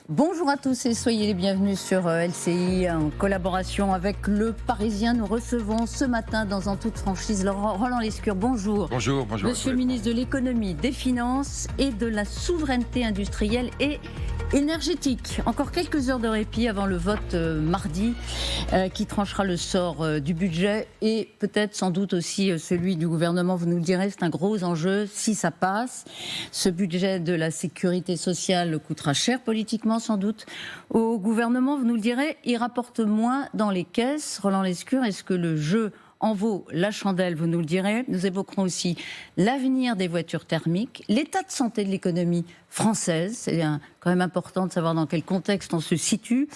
Bonjour à tous et soyez les bienvenus sur LCI. En collaboration avec Le Parisien, nous recevons ce matin dans En toute franchise Roland Lescure. Bonjour. Bonjour. Monsieur le ministre de l'économie, des finances et de la souveraineté industrielle et énergétique. Encore quelques heures de répit avant le vote mardi qui tranchera le sort du budget et peut-être sans doute aussi celui du gouvernement. Vous nous le direz, c'est un gros enjeu si ça passe. Ce budget de la sécurité sociale coûtera cher politiquement sans doute au gouvernement. Vous nous le direz, il rapporte moins dans les caisses. Roland Lescure, est-ce que le jeu en vaut la chandelle, vous nous le direz. Nous évoquerons aussi l'avenir des voitures thermiques, l'état de santé de l'économie française. C'est quand même important de savoir dans quel contexte on se situe.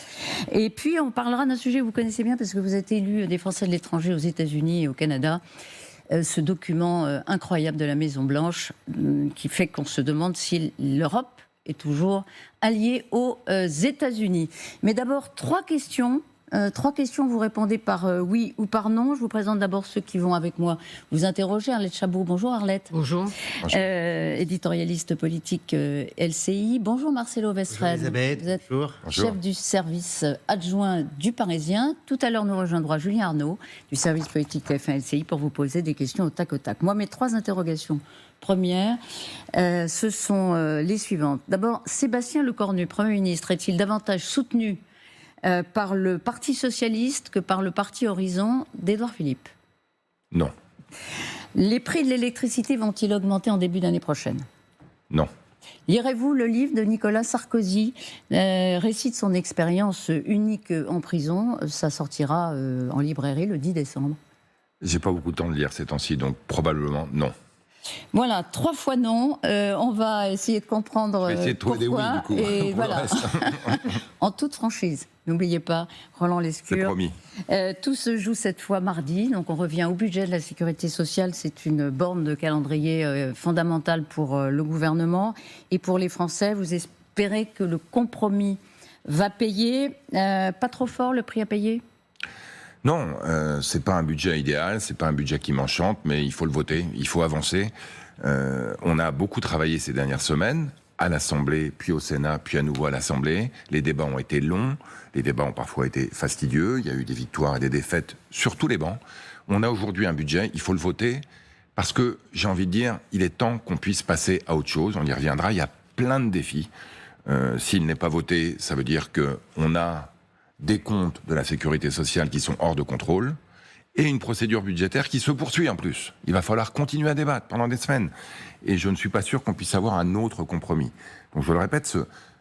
Et puis, on parlera d'un sujet que vous connaissez bien parce que vous êtes élu des Français de l'étranger aux États-Unis et au Canada. Ce document incroyable de la Maison-Blanche qui fait qu'on se demande si l'Europe est toujours alliée aux États-Unis. Mais d'abord, trois questions, vous répondez par oui ou par non. Je vous présente d'abord ceux qui vont avec moi vous interroger. Arlette Chabot, bonjour Arlette. Bonjour. Éditorialiste politique LCI. Bonjour Marcelo Westphal. Bonjour Elisabeth. Vous êtes bonjour. chef du service adjoint du Parisien. Tout à l'heure nous rejoindra Julien Arnaud du service politique TF1 LCI pour vous poser des questions au tac au tac. Moi, mes trois interrogations premières, ce sont les suivantes. D'abord, Sébastien Lecornu, Premier ministre, est-il davantage soutenu par le Parti socialiste que par le Parti Horizon d'Édouard Philippe? Non. Les prix de l'électricité vont-ils augmenter en début d'année prochaine? Non. Lirez-vous le livre de Nicolas Sarkozy, récit de son expérience unique en prison? Ça sortira en librairie le 10 décembre. J'ai pas beaucoup de temps de lire ces temps-ci, donc probablement non. Voilà, 3 fois non. On va essayer de comprendre essayer de trouver pourquoi. des oui, du coup, et pour voilà. le reste. En toute franchise, n'oubliez pas, Roland Lescure. C'est promis. Tout se joue cette fois mardi. Donc on revient au budget de la sécurité sociale. C'est une borne de calendrier fondamentale pour le gouvernement et pour les Français. Vous espérez que le compromis va payer. Pas trop fort le prix à payer? Non, c'est pas un budget idéal, c'est pas un budget qui m'enchante, mais il faut le voter, il faut avancer. On a beaucoup travaillé ces dernières semaines, à l'Assemblée, puis au Sénat, puis à nouveau à l'Assemblée. Les débats ont été longs, les débats ont parfois été fastidieux, il y a eu des victoires et des défaites sur tous les bancs. On a aujourd'hui un budget, il faut le voter, parce que, j'ai envie de dire, il est temps qu'on puisse passer à autre chose, on y reviendra, il y a plein de défis. S'il n'est pas voté, ça veut dire qu'on a des comptes de la sécurité sociale qui sont hors de contrôle, et une procédure budgétaire qui se poursuit en plus. Il va falloir continuer à débattre pendant des semaines. Et je ne suis pas sûr qu'on puisse avoir un autre compromis. Donc je le répète,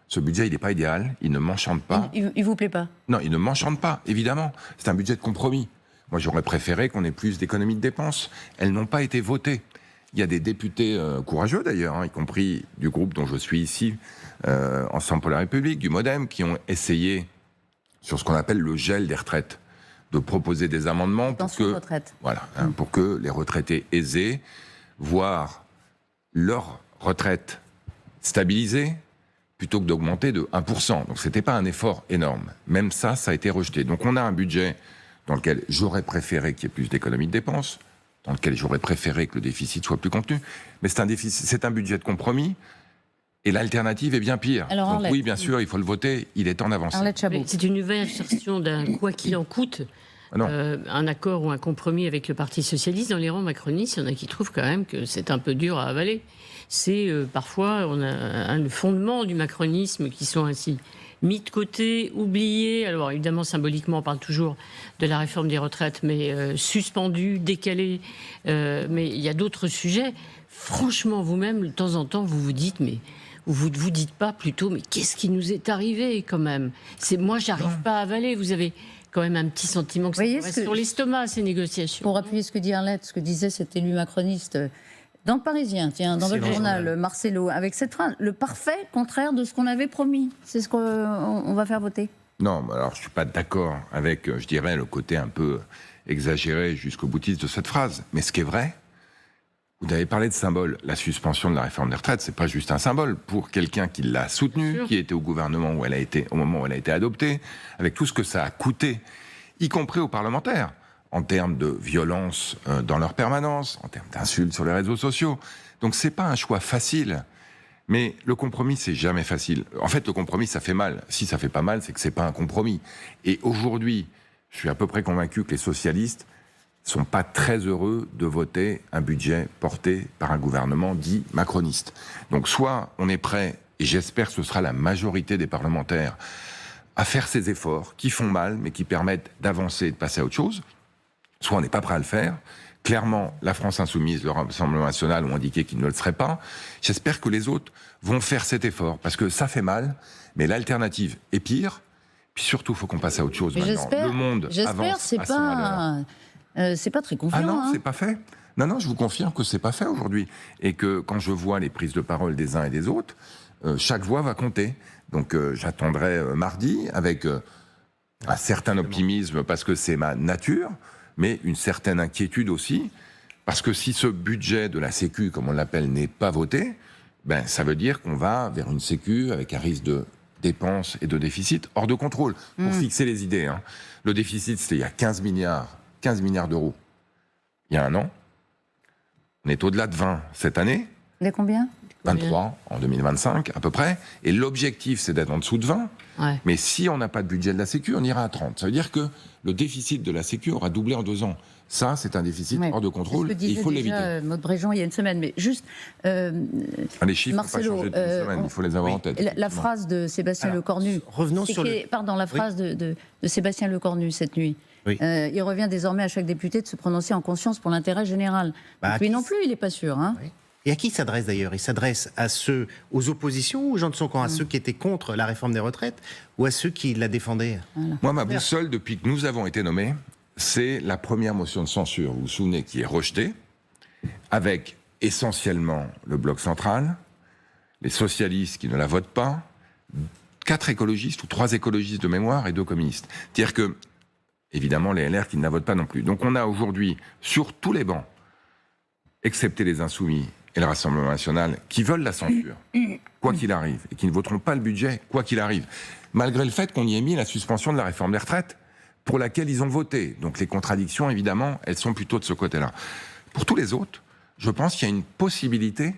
ce budget, il n'est pas idéal, il ne m'enchante pas. Il vous plaît pas? Non, il ne m'enchante pas, évidemment. C'est un budget de compromis. Moi, j'aurais préféré qu'on ait plus d'économies de dépenses. Elles n'ont pas été votées. Il y a des députés courageux d'ailleurs, y compris du groupe dont je suis ici, Ensemble pour la République, du MoDem, qui ont essayé sur ce qu'on appelle le gel des retraites, de proposer des amendements pour que les retraités aisés voient leur retraite stabilisée plutôt que d'augmenter de 1%. Donc c'était pas un effort énorme. Même ça a été rejeté. Donc on a un budget dans lequel j'aurais préféré qu'il y ait plus d'économies de dépenses, dans lequel j'aurais préféré que le déficit soit plus contenu. Mais c'est un budget de compromis. Et l'alternative est bien pire. Alors, donc Arlette, oui, bien sûr, il faut le voter, il est temps d'avancer. C'est une nouvelle version d'un quoi qu'il en coûte, un accord ou un compromis avec le Parti socialiste. Dans les rangs macronistes, il y en a qui trouvent quand même que c'est un peu dur à avaler. C'est parfois, on a le fondement du macronisme qui sont ainsi mis de côté, oubliés. Alors évidemment, symboliquement, on parle toujours de la réforme des retraites, mais suspendue, décalée. Mais il y a d'autres sujets. Franchement, vous-même, de temps en temps, vous vous dites, mais... Vous ne vous dites pas plutôt, mais qu'est-ce qui nous est arrivé quand même? Moi, j'arrive pas à avaler. Vous avez quand même un petit sentiment que ça reste sur l'estomac, ces négociations. Pour appuyer ce que dit Arlette, ce que disait cet élu macroniste dans le Parisien, tiens, dans votre journal, Marcelo, avec cette phrase, le parfait contraire de ce qu'on avait promis. C'est ce qu'on va faire voter. Non, alors je ne suis pas d'accord avec, je dirais, le côté un peu exagéré jusqu'au boutiste de cette phrase. Mais ce qui est vrai, vous avez parlé de symbole. La suspension de la réforme des retraites, c'est pas juste un symbole. Pour quelqu'un qui l'a soutenue, qui était au gouvernement au moment où elle a été adoptée, avec tout ce que ça a coûté, y compris aux parlementaires, en termes de violence dans leur permanence, en termes d'insultes sur les réseaux sociaux. Donc c'est pas un choix facile. Mais le compromis, c'est jamais facile. En fait, le compromis, ça fait mal. Si ça fait pas mal, c'est que c'est pas un compromis. Et aujourd'hui, je suis à peu près convaincu que les socialistes sont pas très heureux de voter un budget porté par un gouvernement dit macroniste. Donc soit on est prêt, et j'espère que ce sera la majorité des parlementaires, à faire ces efforts qui font mal, mais qui permettent d'avancer et de passer à autre chose, soit on n'est pas prêt à le faire. Clairement, la France Insoumise, le Rassemblement National ont indiqué qu'ils ne le feraient pas. J'espère que les autres vont faire cet effort, parce que ça fait mal, mais l'alternative est pire. Puis surtout, il faut qu'on passe à autre chose maintenant. Le monde avance c'est à 100 à l'heure. C'est pas très confiant. Ah non, hein. c'est pas fait. Non, je vous confirme que c'est pas fait aujourd'hui. Et que quand je vois les prises de parole des uns et des autres, chaque voix va compter. Donc j'attendrai mardi avec un certain optimisme parce que c'est ma nature, mais une certaine inquiétude aussi, parce que si ce budget de la Sécu, comme on l'appelle, n'est pas voté, ben ça veut dire qu'on va vers une Sécu avec un risque de dépenses et de déficit hors de contrôle. Pour fixer les idées, hein. Le déficit, c'était il y a 15 milliards d'euros il y a un an. On est au-delà de 20 cette année. Il y a combien ? 23 en 2025 à peu près. Et l'objectif, c'est d'être en dessous de 20. Ouais. Mais si on n'a pas de budget de la Sécu, on ira à 30. Ça veut dire que le déficit de la Sécu aura doublé en 2 ans. Ça, c'est un déficit hors de contrôle. Et il faut l'éviter. Maud Bréjon, il y a une semaine, mais juste... Les chiffres n'ont pas changé depuis une semaine. Il faut les avoir en tête. La phrase de Sébastien Lecornu... Revenons sur la phrase de Sébastien Lecornu cette nuit. Oui. Il revient désormais à chaque député de se prononcer en conscience pour l'intérêt général. Lui non plus, il n'est pas sûr. Hein. Oui. Et à qui il s'adresse d'ailleurs ? Il s'adresse aux oppositions, aux gens de son camp, à ceux qui étaient contre la réforme des retraites ou à ceux qui la défendaient ? Voilà. Moi, ma boussole, depuis que nous avons été nommés, c'est la première motion de censure, vous vous souvenez, qui est rejetée, avec essentiellement le bloc central, les socialistes qui ne la votent pas, 4 écologistes ou 3 écologistes de mémoire et 2 communistes. C'est-à-dire que, évidemment, les LR qui ne la votent pas non plus. Donc on a aujourd'hui, sur tous les bancs, excepté les Insoumis et le Rassemblement National, qui veulent la censure, quoi qu'il arrive, et qui ne voteront pas le budget, quoi qu'il arrive, malgré le fait qu'on y ait mis la suspension de la réforme des retraites, pour laquelle ils ont voté. Donc les contradictions, évidemment, elles sont plutôt de ce côté-là. Pour tous les autres, je pense qu'il y a une possibilité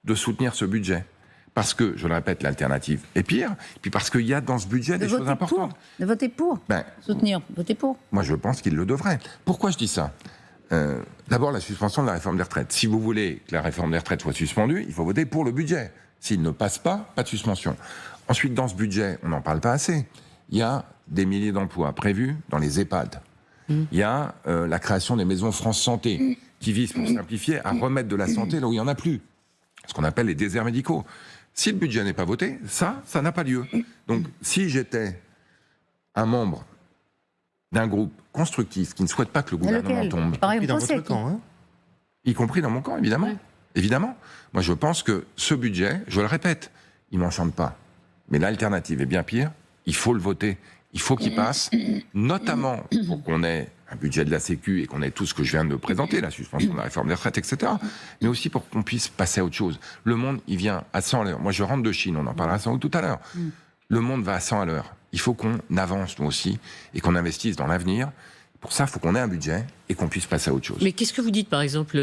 de soutenir ce budget. Parce que, je le répète, l'alternative est pire, puis parce qu'il y a dans ce budget des choses importantes. De voter pour. Soutenir, voter pour. Moi, je pense qu'il le devrait. Pourquoi je dis ça ? D'abord, la suspension de la réforme des retraites. Si vous voulez que la réforme des retraites soit suspendue, il faut voter pour le budget. S'il ne passe pas, pas de suspension. Ensuite, dans ce budget, on n'en parle pas assez. Il y a des milliers d'emplois prévus dans les EHPAD. Il y a la création des maisons France Santé, qui visent, pour simplifier, à remettre de la santé là où il n'y en a plus. Ce qu'on appelle les déserts médicaux. Si le budget n'est pas voté, ça n'a pas lieu. Donc, si j'étais un membre d'un groupe constructif qui ne souhaite pas que le gouvernement tombe, Pareil, dans votre camp, hein ? Y compris dans mon camp, évidemment. Ouais. Évidemment. Moi, je pense que ce budget, je le répète, il m'enchante pas. Mais l'alternative est bien pire. Il faut le voter. Il faut qu'il passe, notamment pour qu'on ait un budget de la Sécu et qu'on ait tout ce que je viens de présenter, la suspension de la réforme des retraites, etc. Mais aussi pour qu'on puisse passer à autre chose. Le monde, il vient à 100 à l'heure. Moi, je rentre de Chine, on en parlera sans doute tout à l'heure. Le monde va à 100 à l'heure. Il faut qu'on avance, nous aussi, et qu'on investisse dans l'avenir. Pour ça, il faut qu'on ait un budget et qu'on puisse passer à autre chose. Mais qu'est-ce que vous dites, par exemple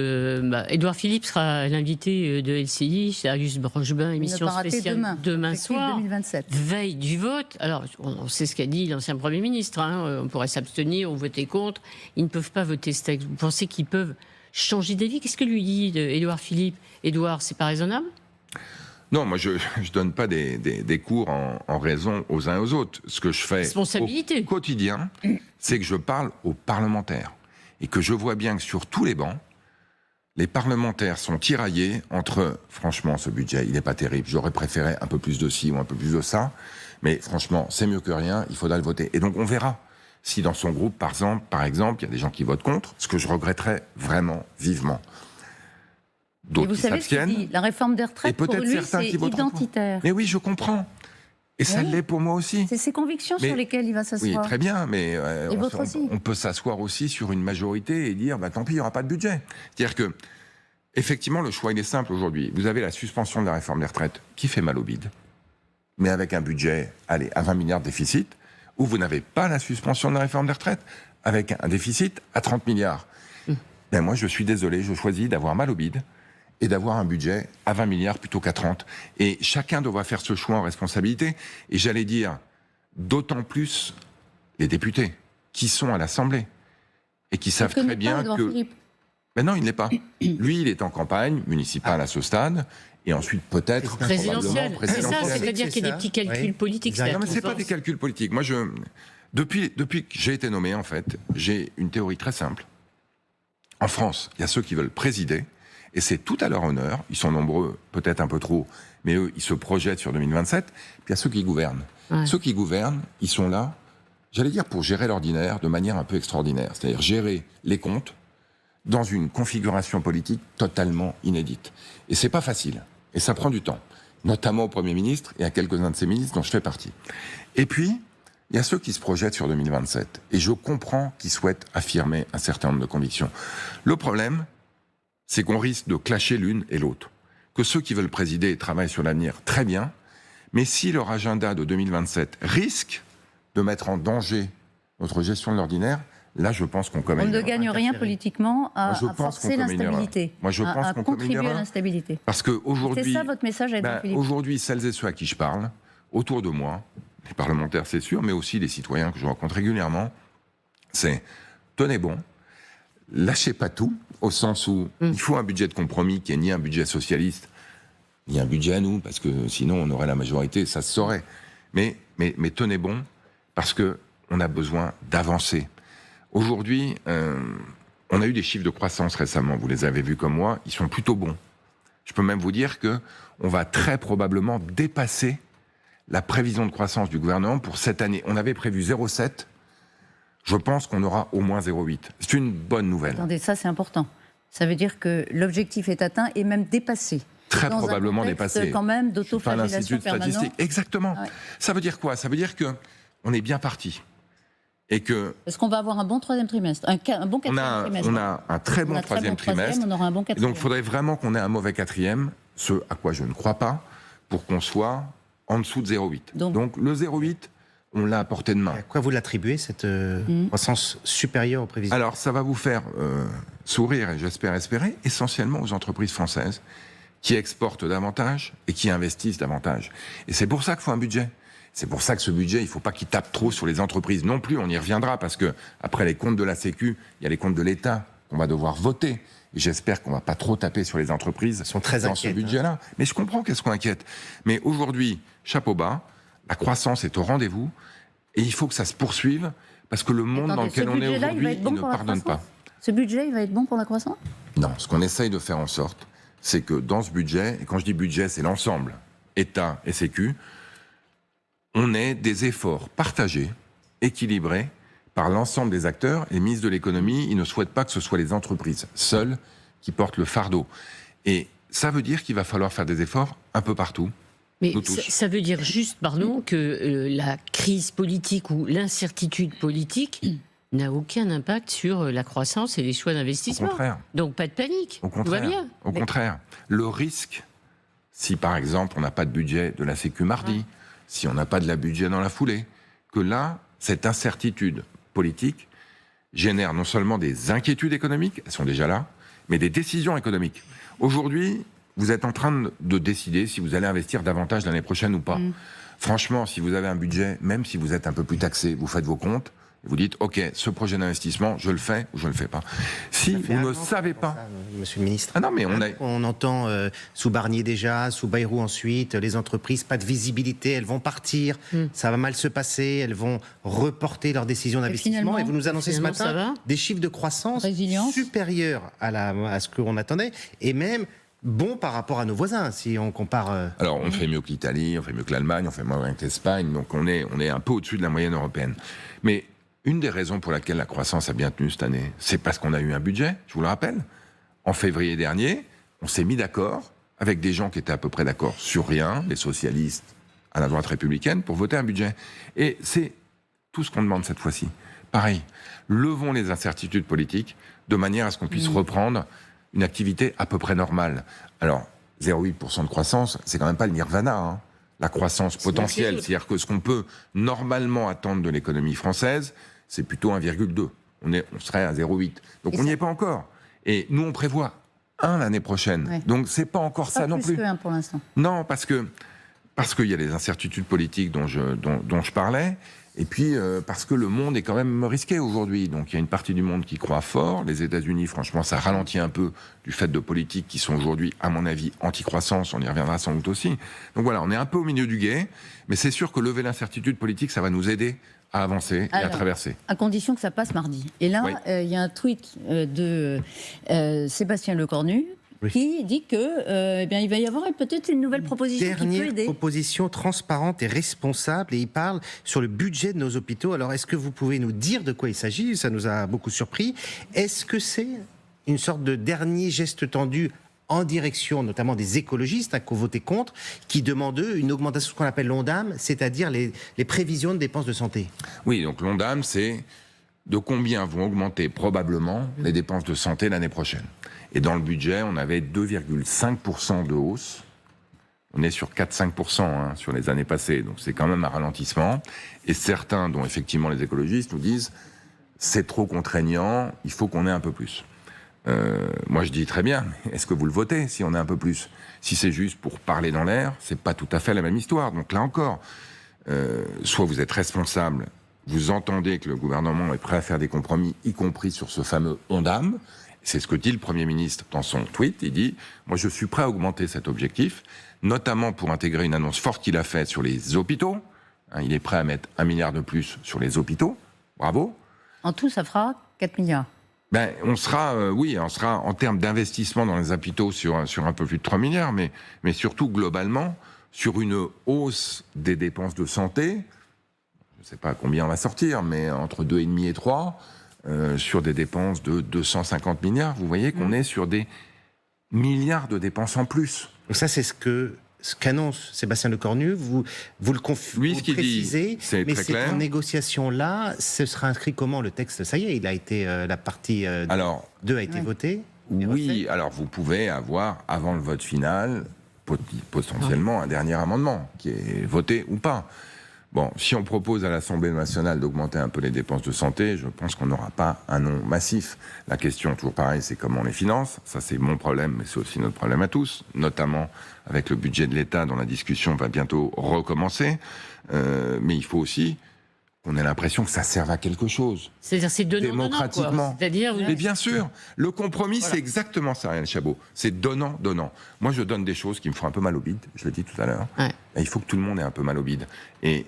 Édouard Philippe sera l'invité de LCI, Sirius Brochebin, émission spéciale demain soir, 2027. veille du vote. Alors, on sait ce qu'a dit l'ancien Premier ministre. Hein, on pourrait s'abstenir ou voter contre. Ils ne peuvent pas voter ce texte. Vous pensez qu'ils peuvent changer d'avis ? Qu'est-ce que lui dit Édouard Philippe ? Édouard, c'est pas raisonnable ? Non, moi, je ne donne pas des cours en raison aux uns et aux autres. Ce que je fais au quotidien, c'est que je parle aux parlementaires. Et que je vois bien que sur tous les bancs, les parlementaires sont tiraillés entre, franchement, ce budget, il n'est pas terrible. J'aurais préféré un peu plus de ci ou un peu plus de ça. Mais franchement, c'est mieux que rien, il faudra le voter. Et donc, on verra si dans son groupe, par exemple, il y a des gens qui votent contre, ce que je regretterais vraiment vivement. Et vous savez ce qu'il dit, la réforme des retraites, pour lui, c'est identitaire. Mais oui, je comprends. Et ça l'est pour moi aussi. C'est ses convictions sur lesquelles il va s'asseoir. Oui, très bien, mais on peut s'asseoir aussi sur une majorité et dire, tant pis, il n'y aura pas de budget. C'est-à-dire que, effectivement, le choix, il est simple aujourd'hui. Vous avez la suspension de la réforme des retraites qui fait mal au bide, mais avec un budget, allez, à 20 milliards de déficit, ou vous n'avez pas la suspension de la réforme des retraites, avec un déficit à 30 milliards. Ben moi, je suis désolé, je choisis d'avoir mal au bide, et d'avoir un budget à 20 milliards plutôt qu'à 30. Et chacun devra faire ce choix en responsabilité. Et j'allais dire, d'autant plus les députés qui sont à l'Assemblée et qui savent très bien que... Mais non, il ne l'est pas. Lui, il est en campagne municipale à ce stade. Et ensuite, peut-être... Présidentielle. C'est ça, c'est-à-dire qu'il y a des petits calculs politiques. Non, mais ce n'est pas des calculs politiques. Moi, depuis que j'ai été nommé, en fait, j'ai une théorie très simple. En France, il y a ceux qui veulent présider, et c'est tout à leur honneur. Ils sont nombreux, peut-être un peu trop, mais eux, ils se projettent sur 2027. Puis il y a ceux qui gouvernent. Ouais. Ceux qui gouvernent, ils sont là, j'allais dire, pour gérer l'ordinaire de manière un peu extraordinaire. C'est-à-dire gérer les comptes dans une configuration politique totalement inédite. Et c'est pas facile. Et ça prend du temps. Notamment au Premier ministre et à quelques-uns de ses ministres dont je fais partie. Et puis, il y a ceux qui se projettent sur 2027. Et je comprends qu'ils souhaitent affirmer un certain nombre de convictions. Le problème, c'est qu'on risque de clasher l'une et l'autre. Que ceux qui veulent présider travaillent sur l'avenir, très bien. Mais si leur agenda de 2027 risque de mettre en danger notre gestion de l'ordinaire, là, je pense qu'on commet une erreur. On ne gagne rien politiquement à forcer l'instabilité. Moi, je pense qu'on contribuer à l'instabilité. Parce qu'aujourd'hui... C'est ça votre message à Edouard Philippe. Aujourd'hui, celles et ceux à qui je parle, autour de moi, les parlementaires, c'est sûr, mais aussi les citoyens que je rencontre régulièrement, c'est tenez bon, lâchez pas tout, au sens où il faut un budget de compromis qui n'est ni un budget socialiste, ni un budget à nous, parce que sinon on aurait la majorité, ça se saurait. Mais tenez bon, parce qu'on a besoin d'avancer. Aujourd'hui, on a eu des chiffres de croissance récemment, vous les avez vus comme moi, ils sont plutôt bons. Je peux même vous dire qu'on va très probablement dépasser la prévision de croissance du gouvernement pour cette année. On avait prévu 0,7, je pense qu'on aura au moins 0,8. C'est une bonne nouvelle. Attendez, ça c'est important. Ça veut dire que l'objectif est atteint et même dépassé. Très probablement dépassé. Quand même d'autoflagellation permanente. Exactement. Ouais. Ça veut dire quoi? Ça veut dire qu'on est bien parti. Est-ce qu'on va avoir un bon troisième trimestre, un bon quatrième trimestre? On a un très bon troisième trimestre. On aura un bon quatrième. Donc il faudrait vraiment qu'on ait un mauvais quatrième, ce à quoi je ne crois pas, pour qu'on soit en dessous de 0,8. Donc le 0,8, on l'a à portée de main. À quoi vous l'attribuez, cette croissance supérieure aux prévisions? Alors ça va vous faire sourire, et j'espère espérer, essentiellement aux entreprises françaises qui exportent davantage et qui investissent davantage. Et c'est pour ça qu'il faut un budget. C'est pour ça que ce budget, il ne faut pas qu'il tape trop sur les entreprises non plus. On y reviendra parce que après les comptes de la Sécu, il y a les comptes de l'État qu'on va devoir voter. Et j'espère qu'on ne va pas trop taper sur les entreprises. Elles sont très dans inquiètes, ce budget-là. Mais je comprends qu'elles soient inquiètes. Mais aujourd'hui, chapeau bas, la croissance est au rendez-vous et il faut que ça se poursuive parce que le monde dans lequel on est aujourd'hui, il ne pardonne pas. Ce budget, il va être bon pour la croissance? Non, ce qu'on essaye de faire en sorte, c'est que dans ce budget, et quand je dis budget, c'est l'ensemble, État et Sécu, on ait des efforts partagés, équilibrés, par l'ensemble des acteurs. Et les ministres de l'économie, ils ne souhaitent pas que ce soit les entreprises seules qui portent le fardeau. Et ça veut dire qu'il va falloir faire des efforts un peu partout. Mais ça veut dire juste, pardon, que la crise politique ou l'incertitude politique n'a aucun impact sur la croissance et les choix d'investissement. Au contraire. Donc pas de panique. Au contraire. Tout va bien. Au contraire. Le risque, si par exemple on n'a pas de budget de la Sécu mardi, si on n'a pas de la budget dans la foulée, que là, cette incertitude politique génère non seulement des inquiétudes économiques, elles sont déjà là, mais des décisions économiques. Aujourd'hui, vous êtes en train de décider si vous allez investir davantage l'année prochaine ou pas. Franchement, si vous avez un budget, même si vous êtes un peu plus taxé, vous faites vos comptes, et vous dites, OK, ce projet d'investissement, je le fais ou je ne le fais pas. Si vous ne savez pas... Ça, monsieur le ministre. Ah non, mais on entend sous Barnier déjà, sous Bayrou ensuite, les entreprises, pas de visibilité, elles vont partir, ça va mal se passer, elles vont reporter leurs décisions d'investissement. Et vous nous annoncez ce matin des chiffres de croissance supérieurs à ce qu'on attendait, et même bon par rapport à nos voisins, si on compare... Alors, on fait mieux que l'Italie, on fait mieux que l'Allemagne, on fait moins que l'Espagne, donc on est un peu au-dessus de la moyenne européenne. Mais une des raisons pour laquelle la croissance a bien tenu cette année, c'est parce qu'on a eu un budget, je vous le rappelle. En février dernier, on s'est mis d'accord avec des gens qui étaient à peu près d'accord sur rien, les socialistes à la droite républicaine, pour voter un budget. Et c'est tout ce qu'on demande cette fois-ci. Pareil, levons les incertitudes politiques de manière à ce qu'on puisse reprendre une activité à peu près normale. Alors, 0,8% de croissance, c'est quand même pas le nirvana, hein. La croissance potentielle, c'est-à-dire que ce qu'on peut normalement attendre de l'économie française, c'est plutôt 1,2. On serait à 0,8. Donc on n'y est pas encore. Et nous, on prévoit 1 l'année prochaine. Ouais. Donc c'est pas encore ça non plus. Pas plus que 1 pour l'instant. Non, parce qu'il y a les incertitudes politiques dont je parlais, et puis parce que le monde est quand même risqué aujourd'hui. Donc il y a une partie du monde qui croit fort. Les États-Unis, franchement, ça ralentit un peu du fait de politiques qui sont aujourd'hui, à mon avis, anti-croissance. On y reviendra sans doute aussi. Donc voilà, on est un peu au milieu du gué, mais c'est sûr que lever l'incertitude politique, ça va nous aider à avancer et à traverser. À condition que ça passe mardi. Et là, il y a un tweet de Sébastien Lecornu, qui dit que, il va y avoir peut-être une nouvelle proposition qui peut aider. Dernière proposition transparente et responsable, et il parle sur le budget de nos hôpitaux. Alors, est-ce que vous pouvez nous dire de quoi il s'agit ? Ça nous a beaucoup surpris. Est-ce que c'est une sorte de dernier geste tendu en direction notamment des écologistes qui ont voté contre, qui demandent eux une augmentation de ce qu'on appelle l'ONDAM, c'est-à-dire les prévisions de dépenses de santé ? Oui, donc l'ONDAM, c'est de combien vont augmenter probablement les dépenses de santé l'année prochaine. Et dans le budget, on avait 2,5% de hausse. On est sur 4-5% sur les années passées, donc c'est quand même un ralentissement. Et certains, dont effectivement les écologistes, nous disent c'est trop contraignant, il faut qu'on ait un peu plus. Moi je dis très bien, mais est-ce que vous le votez si on a un peu plus ? Si c'est juste pour parler dans l'air, c'est pas tout à fait la même histoire. Donc là encore, soit vous êtes responsable, vous entendez que le gouvernement est prêt à faire des compromis, y compris sur ce fameux ONDAM. C'est ce que dit le Premier ministre dans son tweet. Il dit « Moi, je suis prêt à augmenter cet objectif, notamment pour intégrer une annonce forte qu'il a faite sur les hôpitaux. Il est prêt à mettre 1 milliard de plus sur les hôpitaux. Bravo. En tout, ça fera 4 milliards. On sera en termes d'investissement dans les hôpitaux sur un peu plus de 3 milliards, mais surtout globalement sur une hausse des dépenses de santé. Je ne sais pas combien on va sortir, mais entre 2,5 et 3, sur des dépenses de 250 milliards. Vous voyez qu'on est sur des milliards de dépenses en plus. Donc ça, c'est ce qu'annonce Sébastien Lecornu. Vous le précisez, c'est mais très c'est clair. en négociation là, ce sera inscrit comment le texte ? Ça y est, il a été la partie 2 a été votée. Oui, alors vous pouvez avoir avant le vote final potentiellement un dernier amendement qui est voté ou pas. Bon, si on propose à l'Assemblée nationale d'augmenter un peu les dépenses de santé, je pense qu'on n'aura pas un nom massif. La question, toujours pareil, c'est comment on les finance. Ça, c'est mon problème, mais c'est aussi notre problème à tous, notamment avec le budget de l'État dont la discussion va bientôt recommencer. Mais il faut aussi qu'on ait l'impression que ça serve à quelque chose. C'est-à-dire, c'est donnant-donnant, démocratiquement. C'est-à-dire, Mais bien sûr, le compromis, c'est exactement ça, Ariane Chabot. C'est donnant-donnant. Moi, je donne des choses qui me font un peu mal au bide, je l'ai dit tout à l'heure. Ouais. Et il faut que tout le monde ait un peu mal au bide. Et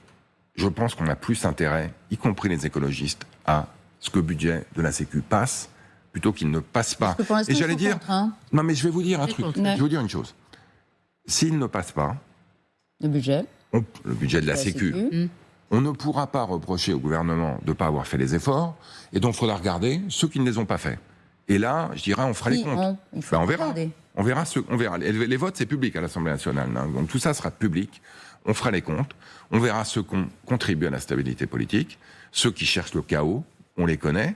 je pense qu'on a plus intérêt, y compris les écologistes, à ce que le budget de la Sécu passe, plutôt qu'il ne passe pas. Et j'allais dire... Non, mais je vais vous dire un truc. Je vais vous dire une chose. S'il ne passe pas... Le budget de la Sécu... On ne pourra pas reprocher au gouvernement de ne pas avoir fait les efforts, et donc il faudra regarder ceux qui ne les ont pas faits. Et là, je dirais, on fera les comptes. On verra. On verra. Les votes, c'est public à l'Assemblée nationale. Donc tout ça sera public. On fera les comptes. On verra ceux qui ont contribué à la stabilité politique, ceux qui cherchent le chaos, on les connaît.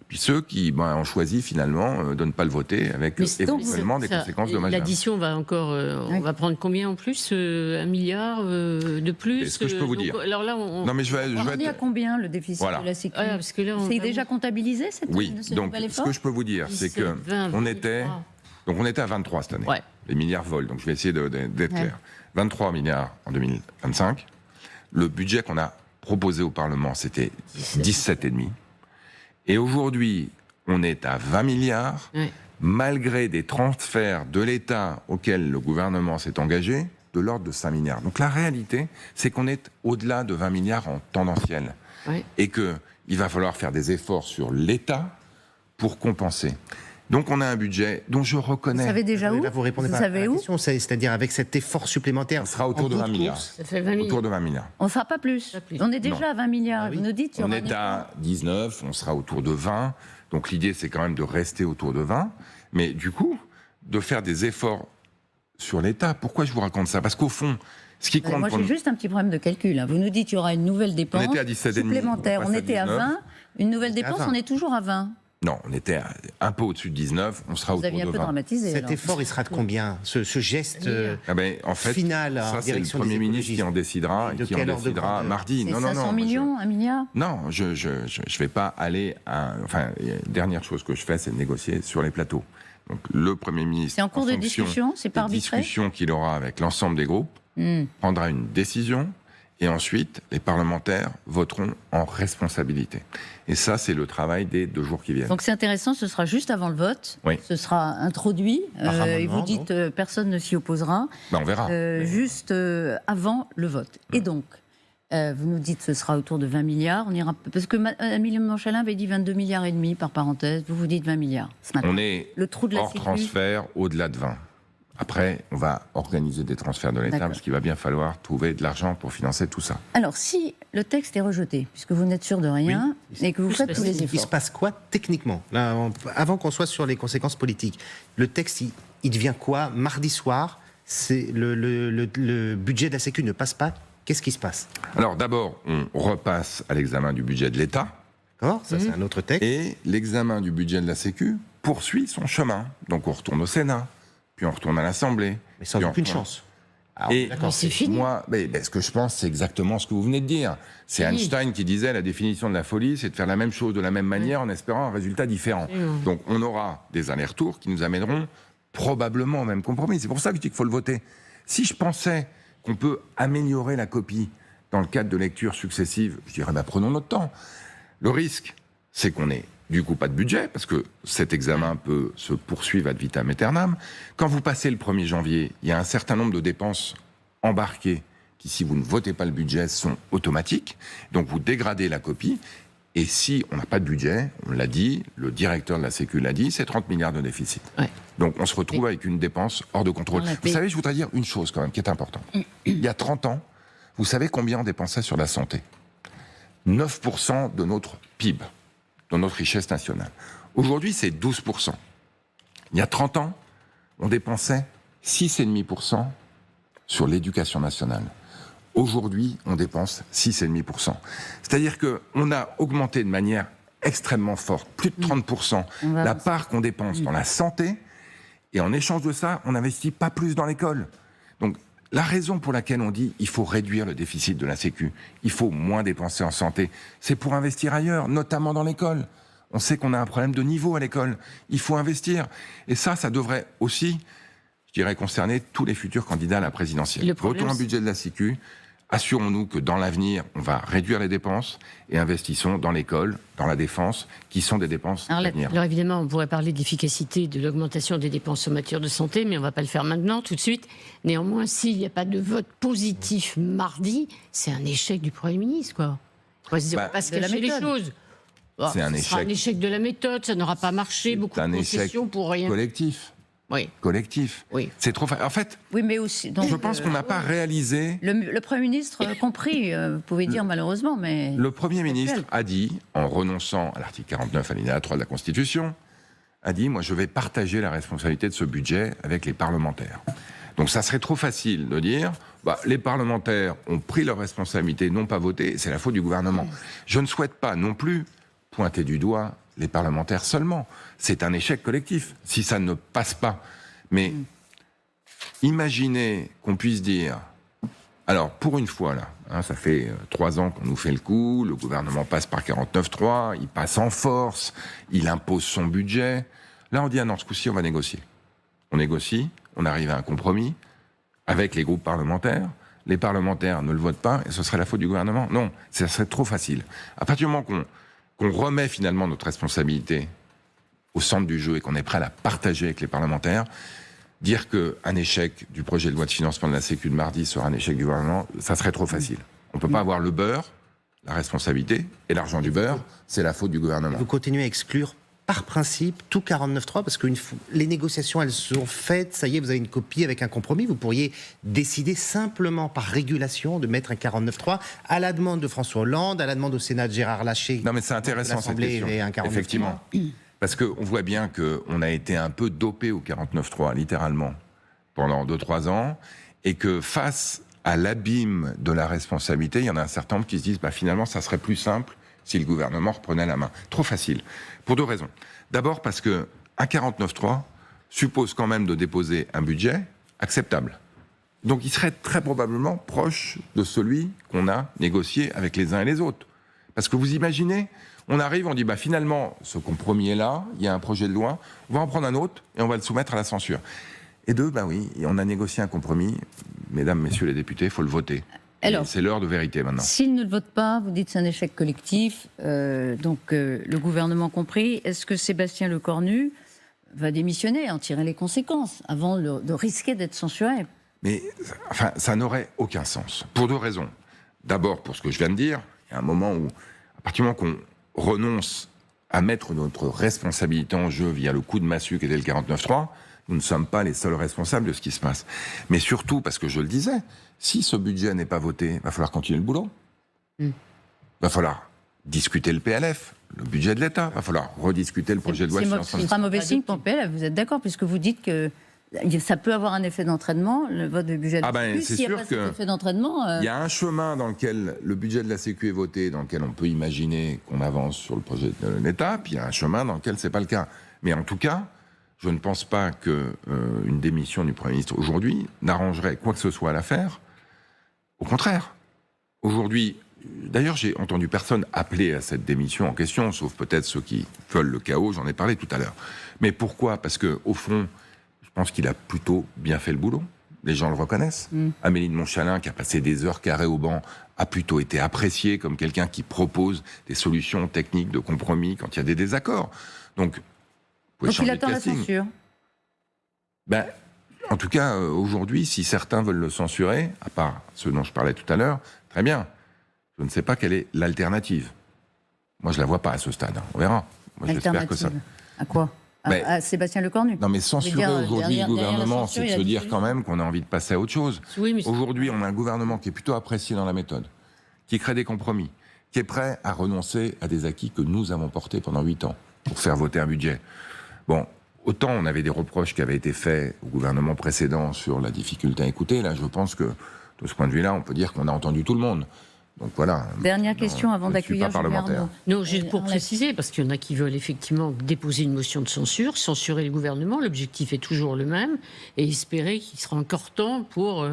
Puis ceux qui ont choisi finalement de ne pas le voter avec éventuellement des conséquences dommageables. L'addition va encore, on va prendre combien en plus 1 milliard de plus. C'est ce que je peux vous dire. Alors là, non mais je vais à combien le déficit de la Sécu parce que là, c'est déjà comptabilisé cette Oui, donc ce que je peux vous dire, c'est que on était à 23 cette année. Ouais. Les milliards volent, donc je vais essayer d'être clair. 23 milliards en 2025. Le budget qu'on a proposé au Parlement, c'était 17,5. Et aujourd'hui, on est à 20 milliards, malgré des transferts de l'État auxquels le gouvernement s'est engagé, de l'ordre de 5 milliards. Donc la réalité, c'est qu'on est au-delà de 20 milliards en tendanciel. Et qu'il va falloir faire des efforts sur l'État pour compenser. Donc on a un budget dont je reconnais... Vous savez déjà où ? Vous répondez pas à la question, c'est-à-dire avec cet effort supplémentaire. On sera autour de 20 milliards. Ça fait 20 milliards. Autour de 20 milliards. On ne fera pas plus. On est déjà à 20 milliards. Vous nous dites... On est à 19, on sera autour de 20. Donc l'idée, c'est quand même de rester autour de 20. Mais du coup, de faire des efforts sur l'État. Pourquoi je vous raconte ça ? Parce qu'au fond, ce qui compte... Moi, j'ai juste un petit problème de calcul. Vous nous dites qu'il y aura une nouvelle dépense supplémentaire. On était à 20. Une nouvelle dépense, on est toujours à 20. Non, on était un peu au-dessus de 19, on sera autour de 20. Vous aviez un peu dramatisé. Cet effort, il sera de combien ? Ce geste en fait, final ça, c'est le Premier ministre qui en décidera, et qui en décidera mardi. C'est 500 millions, 1 milliard ? Non, je vais pas aller à... Enfin, la dernière chose que je fais, c'est de négocier sur les plateaux. Donc, le Premier ministre, c'est en cours de discussion, c'est pas arbitré. Discussion qu'il aura avec l'ensemble des groupes, prendra une décision. Et ensuite, les parlementaires voteront en responsabilité. Et ça, c'est le travail des 2 jours qui viennent. Donc c'est intéressant, ce sera juste avant le vote. Oui. Ce sera introduit. Et vous dites personne ne s'y opposera. On verra. Juste avant le vote. Et donc, vous nous dites ce sera autour de 20 milliards. On ira, parce que Amélie Montchalin avait dit 22 milliards et demi par parenthèse. Vous dites 20 milliards ce matin. On est le trou de la hors transfert au-delà de 20. Après, on va organiser des transferts de l'État parce qu'il va bien falloir trouver de l'argent pour financer tout ça. Alors, si le texte est rejeté, puisque vous n'êtes sûr de rien et que vous faites tous les efforts... Il se passe quoi techniquement là, avant qu'on soit sur les conséquences politiques, le texte, il devient quoi? Mardi soir, c'est le budget de la Sécu ne passe pas. Qu'est-ce qui se passe? Alors d'abord, on repasse à l'examen du budget de l'État. D'accord, ça c'est un autre texte. Et l'examen du budget de la Sécu poursuit son chemin. Donc on retourne au Sénat. Puis on retourne à l'Assemblée. Mais sans aucune chance. Alors, et c'est fini. Moi, ce que je pense, c'est exactement ce que vous venez de dire. C'est Einstein qui disait la définition de la folie, c'est de faire la même chose de la même manière en espérant un résultat différent. Donc on aura des allers-retours qui nous amèneront probablement au même compromis. C'est pour ça que je dis qu'il faut le voter. Si je pensais qu'on peut améliorer la copie dans le cadre de lectures successives, je dirais prenons notre temps. Le risque, c'est qu'on ait du coup pas de budget, parce que cet examen peut se poursuivre ad vitam aeternam. Quand vous passez le 1er janvier, il y a un certain nombre de dépenses embarquées qui, si vous ne votez pas le budget, sont automatiques. Donc vous dégradez la copie. Et si on n'a pas de budget, on l'a dit, le directeur de la Sécu l'a dit, c'est 30 milliards de déficit. Ouais. Donc on se retrouve avec une dépense hors de contrôle. Vous savez, je voudrais dire une chose quand même qui est importante. Il y a 30 ans, vous savez combien on dépensait sur la santé? 9% de notre PIB. Dans notre richesse nationale. Aujourd'hui, c'est 12%. Il y a 30 ans, on dépensait 6,5% sur l'éducation nationale. Aujourd'hui, on dépense 6,5%. C'est-à-dire qu'on a augmenté de manière extrêmement forte, plus de 30%, la part qu'on dépense dans la santé, et en échange de ça, on n'investit pas plus dans l'école. Donc, la raison pour laquelle on dit il faut réduire le déficit de la Sécu, il faut moins dépenser en santé, c'est pour investir ailleurs, notamment dans l'école. On sait qu'on a un problème de niveau à l'école. Il faut investir. Et ça devrait aussi, je dirais, concerner tous les futurs candidats à la présidentielle. Votons un budget de la Sécu, assurons-nous que dans l'avenir, on va réduire les dépenses et investissons dans l'école, dans la défense, qui sont des dépenses d'avenir. Alors évidemment, on pourrait parler de l'efficacité de l'augmentation des dépenses en matière de santé, mais on ne va pas le faire maintenant, tout de suite. Néanmoins, s'il n'y a pas de vote positif mardi, c'est un échec du Premier ministre, quoi. On va se dire, on va pas se cacher les choses. C'est un sera un échec de la méthode, ça n'aura pas marché, beaucoup de concessions pour rien. Collectif. Oui. Collectif. Oui. C'est trop En fait, oui, mais aussi, donc, je pense qu'on n'a pas réalisé... Le Premier ministre compris, vous pouvez dire malheureusement, mais... Le Premier ministre a dit, en renonçant à l'article 49, alinéa 3 de la Constitution, a dit, moi je vais partager la responsabilité de ce budget avec les parlementaires. Donc ça serait trop facile de dire, les parlementaires ont pris leurs responsabilités, n'ont pas voté, c'est la faute du gouvernement. Je ne souhaite pas non plus pointer du doigt les parlementaires seulement. C'est un échec collectif, si ça ne passe pas. Mais imaginez qu'on puisse dire... Alors, pour une fois, là, ça fait 3 ans qu'on nous fait le coup, le gouvernement passe par 49.3, il passe en force, il impose son budget. Là, on dit, non, ce coup-ci, on va négocier. On négocie, on arrive à un compromis avec les groupes parlementaires. Les parlementaires ne le votent pas, et ce serait la faute du gouvernement. Non, ça serait trop facile. À partir du moment qu'on remet finalement notre responsabilité au centre du jeu et qu'on est prêt à la partager avec les parlementaires, dire qu'un échec du projet de loi de financement de la Sécu de mardi sera un échec du gouvernement, ça serait trop facile. On ne peut pas avoir le beurre, la responsabilité, et l'argent du beurre, c'est la faute du gouvernement. Vous continuez à exclure par principe tout 49.3 parce que les négociations elles sont faites, ça y est, vous avez une copie avec un compromis, vous pourriez décider simplement par régulation de mettre un 49.3 à la demande de François Hollande, à la demande au Sénat de Gérard Larcher. Non mais c'est intéressant cette question, effectivement, parce qu'on voit bien qu'on a été un peu dopé au 49.3 littéralement pendant 2-3 ans et que face à l'abîme de la responsabilité, il y en a un certain nombre qui se disent finalement ça serait plus simple si le gouvernement reprenait la main. Trop facile. Pour 2 raisons. D'abord parce qu'un 49.3 suppose quand même de déposer un budget acceptable. Donc il serait très probablement proche de celui qu'on a négocié avec les uns et les autres. Parce que vous imaginez, on arrive, on dit finalement, ce compromis est là, il y a un projet de loi, on va en prendre un autre et on va le soumettre à la censure. Et oui, on a négocié un compromis. Mesdames, messieurs les députés, il faut le voter. Alors, c'est l'heure de vérité maintenant. S'ils ne le votent pas, vous dites que c'est un échec collectif, le gouvernement compris. Est-ce que Sébastien Lecornu va démissionner, en tirer les conséquences, avant de risquer d'être censuré? Mais ça n'aurait aucun sens. Pour 2 raisons. D'abord, pour ce que je viens de dire, il y a un moment où, à partir du moment qu'on renonce à mettre notre responsabilité en jeu via le coup de massue qui était le 49.3, nous ne sommes pas les seuls responsables de ce qui se passe. Mais surtout, parce que je le disais, si ce budget n'est pas voté, il va falloir continuer le boulot. Il va falloir discuter le PLF, le budget de l'État. Il va falloir rediscuter le projet de loi. Ce sera mauvais signe pour le PLF, vous êtes d'accord, puisque vous dites que ça peut avoir un effet d'entraînement, le vote du budget de la Sécu. C'est s'il n'y a sûr pas cet effet d'entraînement... Il y a un chemin dans lequel le budget de la Sécu est voté, dans lequel on peut imaginer qu'on avance sur le projet de l'État, puis il y a un chemin dans lequel ce n'est pas le cas. Mais en tout cas, je ne pense pas qu'une démission du Premier ministre aujourd'hui n'arrangerait quoi que ce soit à l'affaire. Au contraire. Aujourd'hui, d'ailleurs, j'ai entendu personne appeler à cette démission en question, sauf peut-être ceux qui veulent le chaos, j'en ai parlé tout à l'heure. Mais pourquoi ? Parce qu'au fond, je pense qu'il a plutôt bien fait le boulot. Les gens le reconnaissent. Amélie de Montchalin, qui a passé des heures carrées au banc, a plutôt été appréciée comme quelqu'un qui propose des solutions techniques de compromis quand il y a des désaccords. Donc il attend la censure. En tout cas, aujourd'hui, si certains veulent le censurer, à part ceux dont je parlais tout à l'heure, très bien. Je ne sais pas quelle est l'alternative. Moi, je ne la vois pas à ce stade. On verra. Moi, j'espère que ça... À quoi ? À Sébastien Lecornu. Non, mais censurer aujourd'hui le gouvernement, c'est de se dire quand même qu'on a envie de passer à autre chose. Oui, aujourd'hui, on a un gouvernement qui est plutôt apprécié dans la méthode, qui crée des compromis, qui est prêt à renoncer à des acquis que nous avons portés pendant 8 ans pour faire voter un budget. Bon, autant on avait des reproches qui avaient été faits au gouvernement précédent sur la difficulté à écouter. Là, je pense que, de ce point de vue-là, on peut dire qu'on a entendu tout le monde. Donc voilà. Dernière question avant d'accueillir Julien Arnaud. Non, juste pour préciser, parce qu'il y en a qui veulent effectivement déposer une motion de censure, censurer le gouvernement. L'objectif est toujours le même, et espérer qu'il sera encore temps pour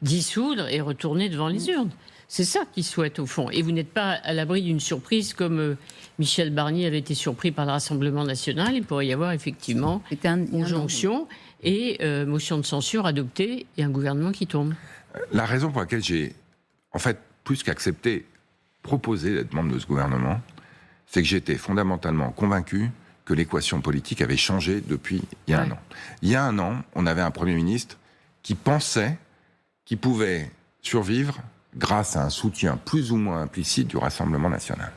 dissoudre et retourner devant les urnes. C'est ça qu'ils souhaitent au fond. Et vous n'êtes pas à l'abri d'une surprise comme Michel Barnier avait été surpris par le Rassemblement national. Il pourrait y avoir effectivement conjonction et motion de censure adoptée et un gouvernement qui tombe. La raison pour laquelle j'ai, en fait, plus qu'accepté, proposé d'être membre de ce gouvernement, c'est que j'étais fondamentalement convaincu que l'équation politique avait changé depuis il y a un an. Il y a un an, on avait un Premier ministre qui pensait qu'il pouvait survivre grâce à un soutien plus ou moins implicite du Rassemblement national.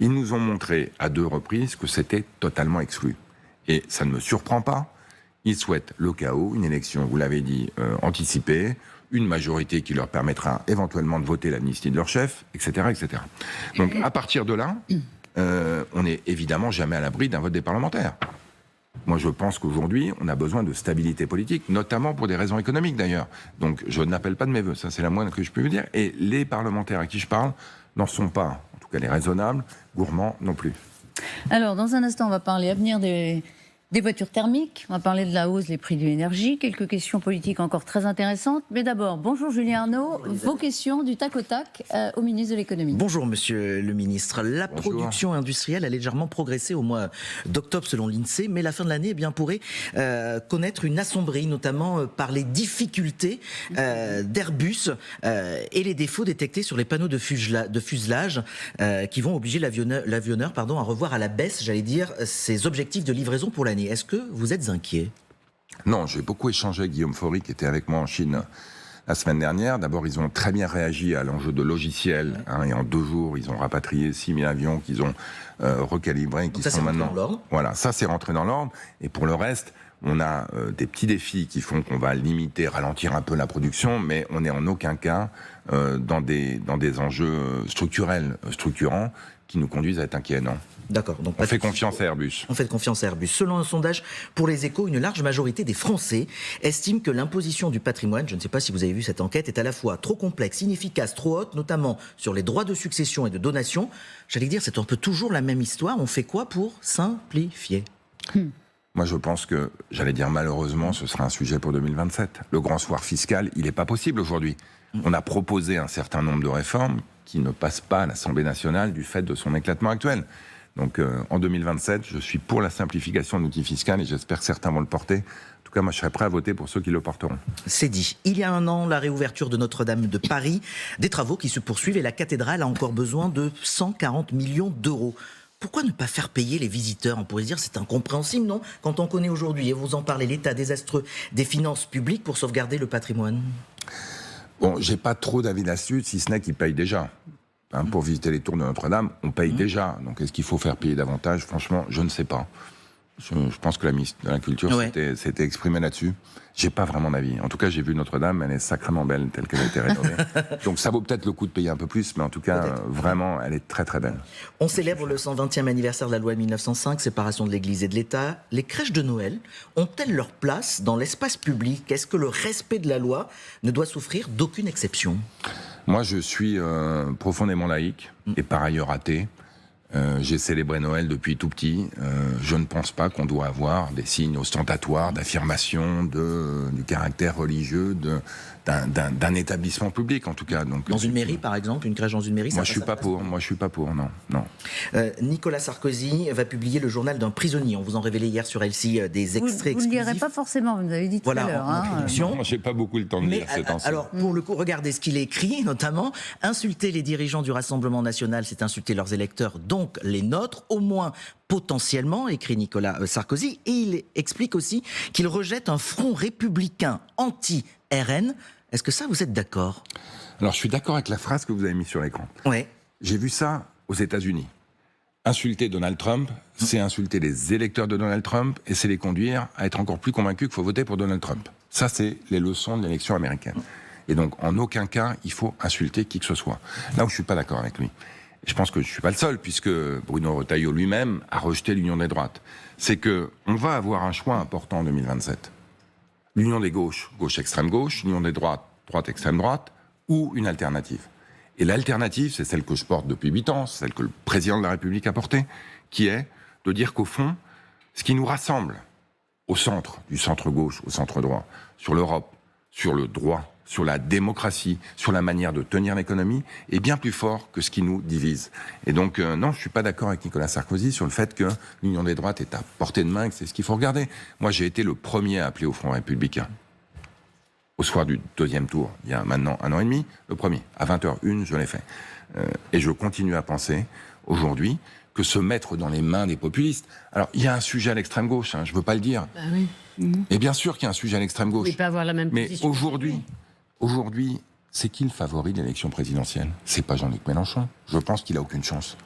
Ils nous ont montré à 2 reprises que c'était totalement exclu. Et ça ne me surprend pas. Ils souhaitent le chaos, une élection, vous l'avez dit, anticipée, une majorité qui leur permettra éventuellement de voter l'amnistie de leur chef, etc., etc. Donc à partir de là, on n'est évidemment jamais à l'abri d'un vote des parlementaires. Moi, je pense qu'aujourd'hui, on a besoin de stabilité politique, notamment pour des raisons économiques, d'ailleurs. Donc, je n'appelle pas de mes voeux, ça c'est la moindre que je peux vous dire. Et les parlementaires à qui je parle n'en sont pas, en tout cas les raisonnables, gourmands non plus. Alors, dans un instant, on va parler avenir des voitures thermiques, on va parler de la hausse des prix de l'énergie, quelques questions politiques encore très intéressantes. Mais d'abord, bonjour Julien Arnaud, vos questions du tac au tac au ministre de l'économie. Bonjour monsieur le ministre. La production industrielle a légèrement progressé au mois d'octobre selon l'INSEE, mais la fin de l'année pourrait connaître une assombrie, notamment par les difficultés d'Airbus et les défauts détectés sur les panneaux de fuselage qui vont obliger l'avionneur à revoir à la baisse, ses objectifs de livraison pour l'année. Est-ce que vous êtes inquiet ? Non, j'ai beaucoup échangé avec Guillaume Faury qui était avec moi en Chine la semaine dernière. D'abord, ils ont très bien réagi à l'enjeu de logiciel. Et en 2 jours, ils ont rapatrié 6000 avions qu'ils ont recalibrés. Donc ça, sont maintenant dans l'ordre. Voilà, ça c'est rentré dans l'ordre. Et pour le reste, on a des petits défis qui font qu'on va limiter, ralentir un peu la production, mais on n'est en aucun cas dans des enjeux structurants qui nous conduisent à être inquiets, non ? D'accord. Donc on fait confiance à Airbus. On fait confiance à Airbus. Selon un sondage pour les Échos, une large majorité des Français estiment que l'imposition du patrimoine, je ne sais pas si vous avez vu cette enquête, est à la fois trop complexe, inefficace, trop haute, notamment sur les droits de succession et de donation. J'allais dire, c'est un peu toujours la même histoire. On fait quoi pour simplifier ? Moi, je pense que, malheureusement, ce sera un sujet pour 2027. Le grand soir fiscal, il n'est pas possible aujourd'hui. On a proposé un certain nombre de réformes qui ne passe pas à l'Assemblée nationale du fait de son éclatement actuel. Donc en 2027, je suis pour la simplification de l'outil fiscal et j'espère que certains vont le porter. En tout cas, moi, je serai prêt à voter pour ceux qui le porteront. C'est dit. Il y a un an, la réouverture de Notre-Dame de Paris, des travaux qui se poursuivent et la cathédrale a encore besoin de 140 millions d'euros. Pourquoi ne pas faire payer les visiteurs? On pourrait se dire c'est incompréhensible, non? Quand on connaît aujourd'hui, et vous en parlez, l'état désastreux des finances publiques pour sauvegarder le patrimoine. Bon, j'ai pas trop d'avis là-dessus, si ce n'est qu'ils payent déjà. Pour visiter les tours de Notre-Dame, on paye déjà. Donc est-ce qu'il faut faire payer davantage? Franchement, je ne sais pas. Je pense que la ministre de la Culture s'était exprimée là-dessus. J'ai pas vraiment d'avis. En tout cas, j'ai vu Notre-Dame, elle est sacrément belle telle qu'elle a été rénovée. Donc ça vaut peut-être le coup de payer un peu plus, mais en tout cas, vraiment, elle est très très belle. On célèbre le 120e anniversaire de la loi de 1905, séparation de l'Église et de l'État. Les crèches de Noël ont-elles leur place dans l'espace public? Est-ce que le respect de la loi ne doit souffrir d'aucune exception? Moi, je suis profondément laïque et par ailleurs athée. J'ai célébré Noël depuis tout petit. Je ne pense pas qu'on doit avoir des signes ostentatoires d'affirmation du caractère religieux d'un établissement public, en tout cas. Donc, dans une mairie, par exemple, une crèche dans une mairie. Moi, je suis pas pour. Moi, je suis pas pour. Non. Nicolas Sarkozy va publier le journal d'un prisonnier. On vous en révélait hier sur LCI des extraits exclusifs. Vous ne lirez pas forcément. Vous avez dit tout à l'heure. Moi, j'ai pas beaucoup le temps de lire cet ensemble. Alors, pour le coup, regardez ce qu'il écrit, notamment insulter les dirigeants du Rassemblement national, c'est insulter leurs électeurs, donc les nôtres, au moins potentiellement, écrit Nicolas Sarkozy. Et il explique aussi qu'il rejette un front républicain anti-RN. Est-ce que ça, vous êtes d'accord? Alors, je suis d'accord avec la phrase que vous avez mise sur l'écran. Ouais. J'ai vu ça aux États-Unis. Insulter Donald Trump, c'est insulter les électeurs de Donald Trump et c'est les conduire à être encore plus convaincus qu'il faut voter pour Donald Trump. Ça, c'est les leçons de l'élection américaine. Et donc, en aucun cas, il faut insulter qui que ce soit. Là où je suis pas d'accord avec lui. Et je pense que je suis pas le seul, puisque Bruno Retailleau lui-même a rejeté l'union des droites. C'est que on va avoir un choix important en 2027. L'union des gauches, gauche extrême gauche, l'union des droites, droite extrême droite, ou une alternative. Et l'alternative, c'est celle que je porte depuis 8 ans, celle que le président de la République a portée, qui est de dire qu'au fond, ce qui nous rassemble au centre, du centre gauche au centre droit, sur l'Europe, sur le droit, sur la démocratie, sur la manière de tenir l'économie, est bien plus fort que ce qui nous divise. Et donc, non, je suis pas d'accord avec Nicolas Sarkozy sur le fait que l'union des droites est à portée de main, que c'est ce qu'il faut regarder. Moi, j'ai été le premier à appeler au Front républicain. Au soir du deuxième tour, il y a maintenant 1 an et demi, le premier, à 20h01, je l'ai fait. Et je continue à penser, aujourd'hui, que se mettre dans les mains des populistes... Alors, il y a un sujet à l'extrême gauche, je ne veux pas le dire. Bah oui. Et bien sûr qu'il y a un sujet à l'extrême gauche. Vous ne pouvez pas avoir la même position. Mais aujourd'hui, c'est qui le favori de l'élection présidentielle? C'est pas Jean-Luc Mélenchon. Je pense qu'il a aucune chance.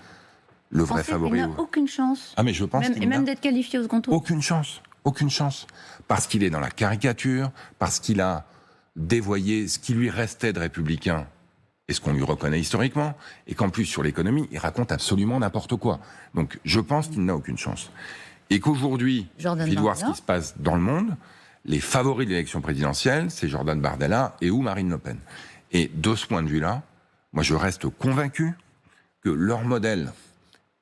Le vrai favori. Il n'a aucune chance. Ah, mais je pense Et même d'être qualifié au second tour. Aucune chance. Aucune chance. Parce qu'il est dans la caricature, parce qu'il a dévoyé ce qui lui restait de républicain et ce qu'on lui reconnaît historiquement, et qu'en plus, sur l'économie, il raconte absolument n'importe quoi. Donc, je pense qu'il n'a aucune chance. Et qu'aujourd'hui, il faut voir ce qui se passe dans le monde, les favoris de l'élection présidentielle, c'est Jordan Bardella et ou Marine Le Pen. Et de ce point de vue-là, moi je reste convaincu que leur modèle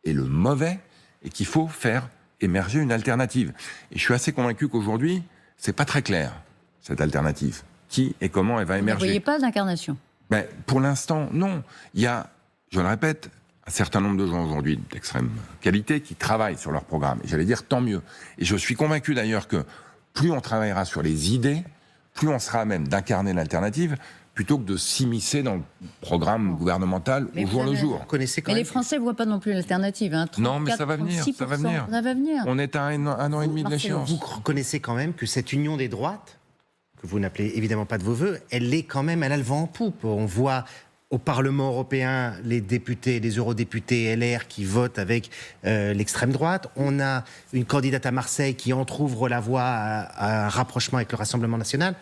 est le mauvais et qu'il faut faire émerger une alternative. Et je suis assez convaincu qu'aujourd'hui, c'est pas très clair, cette alternative. Qui et comment elle va émerger. Vous ne voyez pas d'incarnation? Pour l'instant, non. Il y a, je le répète, un certain nombre de gens aujourd'hui d'extrême qualité qui travaillent sur leur programme. Et j'allais dire tant mieux. Et je suis convaincu d'ailleurs que plus on travaillera sur les idées, plus on sera à même d'incarner l'alternative, plutôt que de s'immiscer dans le programme gouvernemental au jour le jour. Mais les Français ne voient pas non plus l'alternative. Non, mais ça va venir. Ça va venir. On est à un an et demi de l'échéance. Vous reconnaissez quand même que cette union des droites, que vous n'appelez évidemment pas de vos voeux, elle est quand même, elle a le vent en poupe. On voit au Parlement européen les députés, les eurodéputés LR qui votent avec l'extrême droite. On a une candidate à Marseille qui entrouvre la voie à un rapprochement avec le Rassemblement national.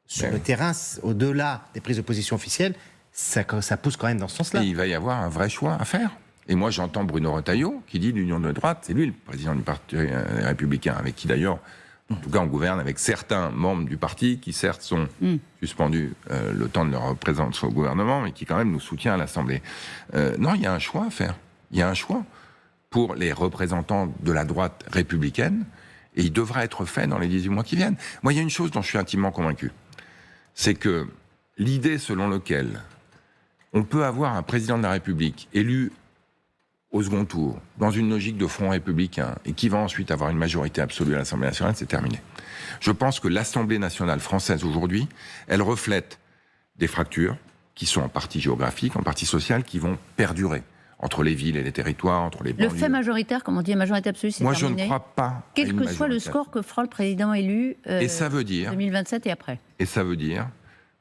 Sur le terrain, au-delà des prises de position officielles, ça pousse quand même dans ce sens-là. Et il va y avoir un vrai choix à faire. Et moi, j'entends Bruno Retailleau qui dit l'union de droite, c'est lui le président du Parti républicain, avec qui d'ailleurs, en tout cas, on gouverne avec certains membres du parti qui, certes, sont suspendus le temps de leur présence au gouvernement, mais qui, quand même, nous soutient à l'Assemblée. Non, il y a un choix à faire. Il y a un choix pour les représentants de la droite républicaine, et il devra être fait dans les 18 mois qui viennent. Moi, il y a une chose dont je suis intimement convaincu. C'est que l'idée selon laquelle On peut avoir un président de la République élu au second tour, dans une logique de front républicain, et qui va ensuite avoir une majorité absolue à l'Assemblée nationale, c'est terminé. Je pense que l'Assemblée nationale française aujourd'hui, elle reflète des fractures qui sont en partie géographiques, en partie sociales, qui vont perdurer entre les villes et les territoires, entre les banlieues. Le fait majoritaire, comme on dit, la majorité absolue, c'est terminé. Moi, je ne crois pas. Quel que soit le score que fera le président élu et ça veut dire, 2027 et après. Et ça veut dire